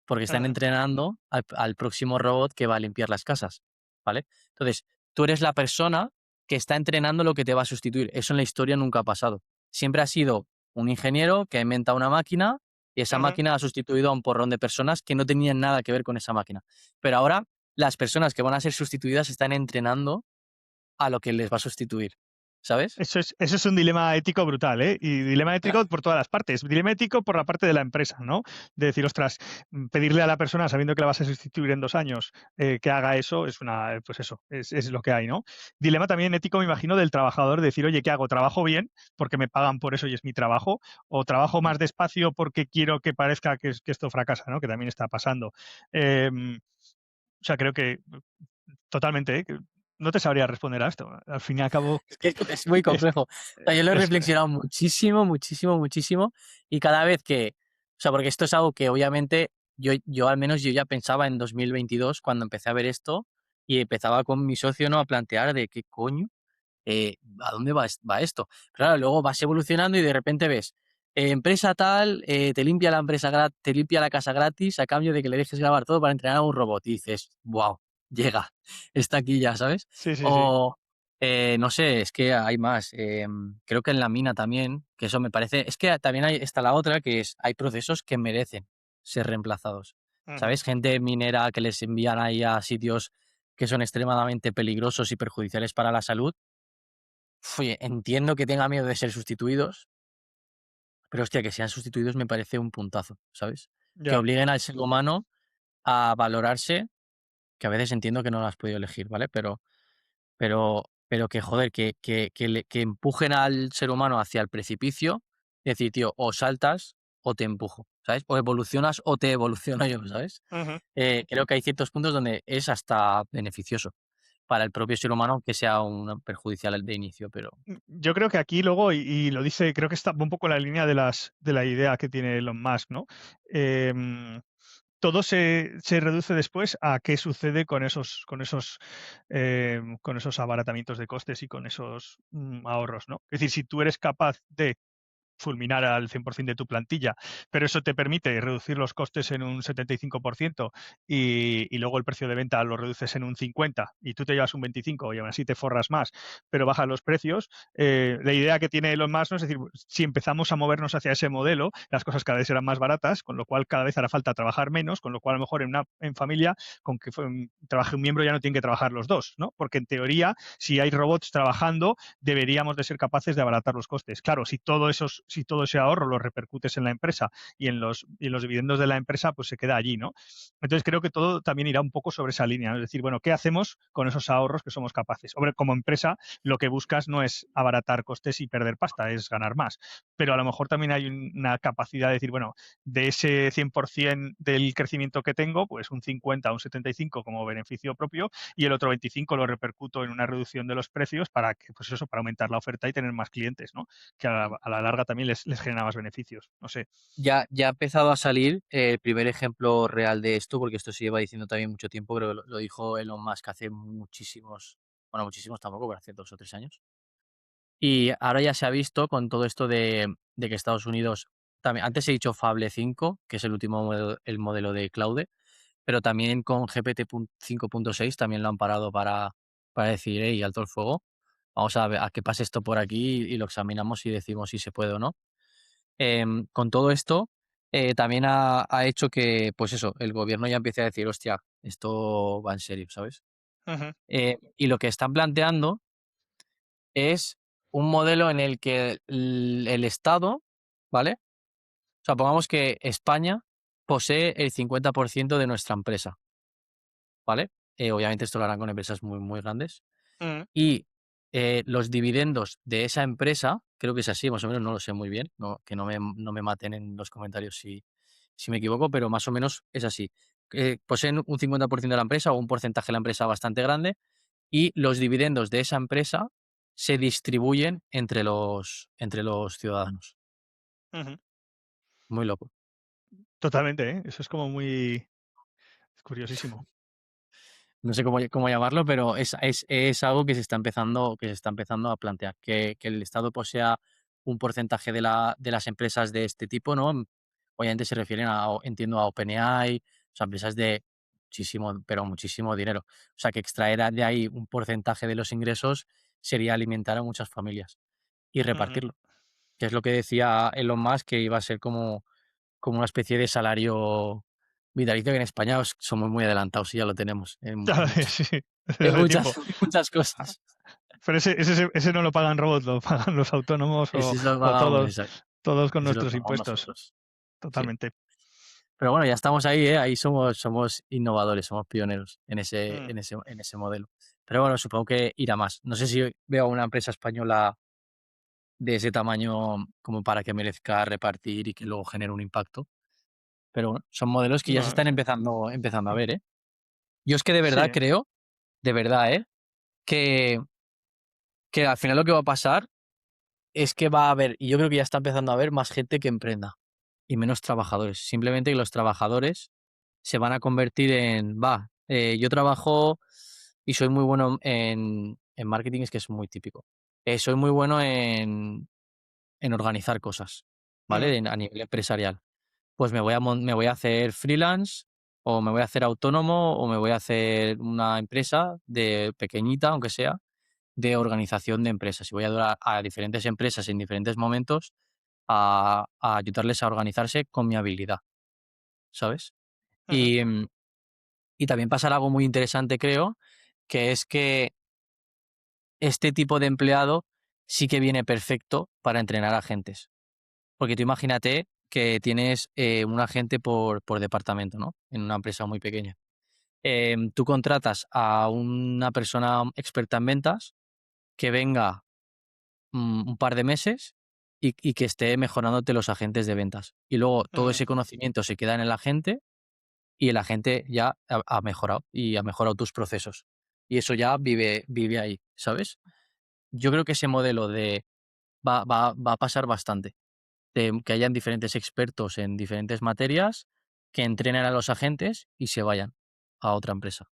Porque están Ujú. entrenando al próximo robot que va a limpiar las casas, ¿vale? Entonces, tú eres la persona que está entrenando lo que te va a sustituir. Eso en la historia nunca ha pasado. Siempre ha sido un ingeniero que ha inventado una máquina y esa Ujú. máquina ha sustituido a un porrón de personas que no tenían nada que ver con esa máquina. Pero ahora las personas que van a ser sustituidas están entrenando a lo que les va a sustituir, ¿sabes? Eso es un dilema ético brutal, ¿eh? Y dilema ético por todas las partes. Dilema ético por la parte de la empresa, ¿no? De decir, ostras, pedirle a la persona, sabiendo que la vas a sustituir en 2 años, que haga eso, es una, pues eso, es lo que hay, ¿no? Dilema también ético, me imagino, del trabajador, de decir, oye, ¿qué hago? ¿Trabajo bien porque me pagan por eso y es mi trabajo? ¿O trabajo Mm. más despacio porque quiero que parezca que esto fracasa, ¿no? Que también está pasando. O sea, creo que totalmente, ¿eh? Que no te sabría responder a esto. Al fin y al cabo, Es que es muy es, complejo. O sea, yo lo he es reflexionado muchísimo, muchísimo, muchísimo, y cada vez que o sea, porque esto es algo que obviamente yo al menos yo ya pensaba en 2022 cuando empecé a ver esto, y empezaba con mi socio, ¿no?, a plantear de qué coño, ¿a dónde va esto? Claro, luego vas evolucionando y de repente ves, empresa tal, te limpia la casa gratis a cambio de que le dejes grabar todo para entrenar a un robot. Y dices: "Guau, llega, está aquí ya", ¿sabes? sí, sí, sí. O, no sé, es que hay más, creo que en la mina también, que eso me parece es que también está la otra, que es, hay procesos que merecen ser reemplazados, Ujú. ¿sabes? Gente minera que les envían ahí a sitios que son extremadamente peligrosos y perjudiciales para la salud. Oye, entiendo que tenga miedo de ser sustituidos, pero hostia, que sean sustituidos me parece un puntazo, ¿sabes? Que Ya. obliguen al ser humano a valorarse, que a veces entiendo que no lo has podido elegir, ¿vale? Pero que, joder, que empujen al ser humano hacia el precipicio, y decir: "Tío, o saltas o te empujo", ¿sabes? O evolucionas o te evoluciono yo, ¿sabes? Ujú. Creo que hay ciertos puntos donde es hasta beneficioso para el propio ser humano, que sea un perjudicial de inicio, pero Yo creo que aquí luego, y lo dice, creo que está un poco en la línea de la idea que tiene Elon Musk, ¿no? Em, Todo se reduce después a qué sucede con esos abaratamientos de costes y con esos ahorros, ¿no? Es decir, si tú eres capaz de fulminar al 100% de tu plantilla, pero eso te permite reducir los costes en un 75% y luego el precio de venta lo reduces en un 50% y tú te llevas un 25% y aún así te forras más, pero bajas los precios. La idea que tiene Elon Musk, ¿no? Es decir, si empezamos a movernos hacia ese modelo, las cosas cada vez serán más baratas, con lo cual cada vez hará falta trabajar menos, con lo cual a lo mejor en familia, con que trabaje un miembro ya no tienen que trabajar los dos, ¿no? Porque en teoría, si hay robots trabajando, deberíamos de ser capaces de abaratar los costes. Claro, si todo ese ahorro lo repercutes en la empresa y en los dividendos de la empresa, pues se queda allí, ¿no? Entonces creo que todo también irá un poco sobre esa línea, ¿no? Es decir, bueno, ¿qué hacemos con esos ahorros que somos capaces? Hombre, como empresa, lo que buscas no es abaratar costes y perder pasta, es ganar más. Pero a lo mejor también hay una capacidad de decir, bueno, de ese 100% del crecimiento que tengo, pues un 50 o un 75 como beneficio propio y el otro 25 lo repercuto en una reducción de los precios para que, pues eso, para aumentar la oferta y tener más clientes, ¿no? Que a la larga también les genera más beneficios. No sé. ya ha empezado a salir el primer ejemplo real de esto, porque esto se lleva diciendo también mucho tiempo, creo que lo dijo Elon Musk hace muchísimos, bueno, muchísimos tampoco, pero hace 2 o 3 años. Y ahora ya se ha visto con todo esto de que Estados Unidos también, antes he dicho Fable 5, que es el último modelo, el modelo de Claude, pero también con GPT 5.6 también lo han parado para decir: "Hey, alto el fuego". vamos a que pase esto por aquí y lo examinamos y decimos si se puede o no. Con todo esto, también ha hecho que, pues eso, el gobierno ya empiece a decir: "Hostia, esto va en serio", ¿sabes? Ujú, Y lo que están planteando es un modelo en el que el Estado, ¿vale? O sea, pongamos que España posee el 50% de nuestra empresa, ¿vale? Obviamente esto lo harán con empresas muy, muy grandes. ujú, Y, los dividendos de esa empresa, creo que es así, más o menos, no lo sé muy bien, que no me maten en los comentarios si me equivoco, pero más o menos es así. Poseen un 50% de la empresa o un porcentaje de la empresa bastante grande, y los dividendos de esa empresa se distribuyen entre los ciudadanos. ujú. Muy loco. Totalmente, ¿eh? Eso es como muy curiosísimo. No sé cómo llamarlo, pero es algo que se está empezando a plantear, que el Estado posea un porcentaje de las empresas de este tipo, ¿no? Obviamente se refieren entiendo, a OpenAI, o sea, empresas de muchísimo, pero muchísimo dinero. O sea, que extraer de ahí un porcentaje de los ingresos sería alimentar a muchas familias y Ujú. repartirlo, que es lo que decía Elon Musk, que iba a ser como una especie de salario vitalicio, que en España somos muy adelantados y ya lo tenemos en muchas Sí, sí, desde en hace muchas tiempo. en muchas Ah, cosas. pero ese no lo pagan robots, lo pagan los autónomos Ese se lo o pagamos, exacto. todos con Ese lo nuestros pagamos impuestos. nosotros. Sí. Totalmente. Pero bueno, ya estamos ahí, ¿eh? Ahí somos innovadores, somos pioneros en ese Mm. en ese en ese modelo. Pero bueno, supongo que irá más. No sé si veo a una empresa española de ese tamaño como para que merezca repartir y que luego genere un impacto. Pero bueno, son modelos que ya se No, están empezando a ver, ¿eh? Yo es que de verdad sí. creo, de verdad, que que al final lo que va a pasar es que va a haber, y yo creo que ya está empezando a haber más gente que emprenda y menos trabajadores. Simplemente que los trabajadores se van a convertir yo trabajo y soy muy bueno en marketing, es que es muy típico. Soy muy bueno en organizar cosas, ¿vale? Ujú, A nivel empresarial. Pues me voy a hacer freelance, o me voy a hacer autónomo, o me voy a hacer una empresa de pequeñita, aunque sea, de organización de empresas. Y voy a ayudar a diferentes empresas en diferentes momentos a ayudarles a organizarse con mi habilidad, ¿sabes? ujú, Y, y también pasará algo muy interesante, creo, que es que este tipo de empleado sí que viene perfecto para entrenar agentes. Porque tú imagínate que tienes un agente por departamento, ¿no? En una empresa muy pequeña. Tú contratas a una persona experta en ventas que venga un par de meses y que esté mejorándote los agentes de ventas. Y luego todo ujú. ese conocimiento se queda en el agente y el agente ya ha mejorado y ha mejorado tus procesos. Y eso ya vive ahí, ¿sabes? Yo creo que ese modelo va a pasar bastante, de que hayan diferentes expertos en diferentes materias que entrenen a los agentes y se vayan a otra empresa.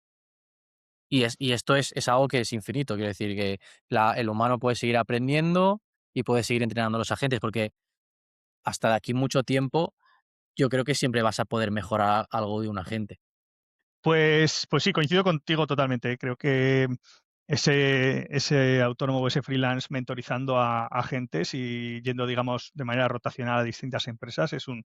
Y esto es algo que es infinito, quiero decir que el humano puede seguir aprendiendo y puede seguir entrenando a los agentes, porque hasta de aquí mucho tiempo, yo creo que siempre vas a poder mejorar algo de un agente. Pues sí, coincido contigo totalmente, ¿eh? Creo que ese autónomo o ese freelance mentorizando a agentes y yendo, digamos, de manera rotacional a distintas empresas es un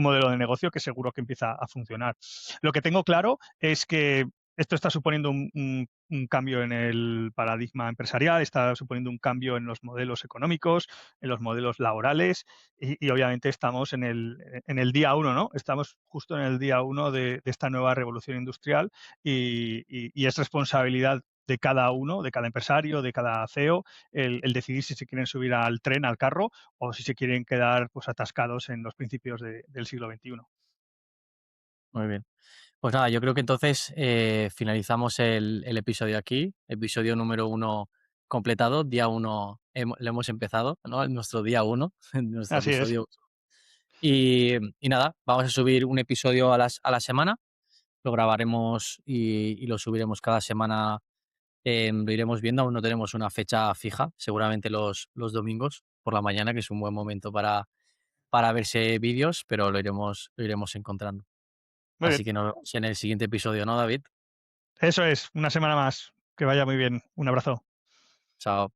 modelo de negocio que seguro que empieza a funcionar. Lo que tengo claro es que esto está suponiendo un cambio en el paradigma empresarial, está suponiendo un cambio en los modelos económicos, en los modelos laborales y obviamente estamos en el día uno, ¿no? Estamos justo en el día uno de esta nueva revolución industrial y es responsabilidad de cada uno, de cada empresario, de cada CEO, el decidir si se quieren subir al tren, al carro, o si se quieren quedar pues atascados en los principios del siglo XXI. Muy bien. Pues nada, yo creo que entonces finalizamos el episodio aquí, episodio número uno completado, día uno lo hemos empezado, ¿no? En nuestro día uno, en nuestro Así es. episodio. Y nada, vamos a subir un episodio a la semana, lo grabaremos y lo subiremos cada semana. Lo iremos viendo, aún no tenemos una fecha fija, seguramente los domingos por la mañana, que es un buen momento para verse vídeos, pero lo iremos encontrando. Muy bien. Así que nos vemos en el siguiente episodio, ¿no, David? Eso es. Una semana más. Que vaya muy bien. Un abrazo. Chao.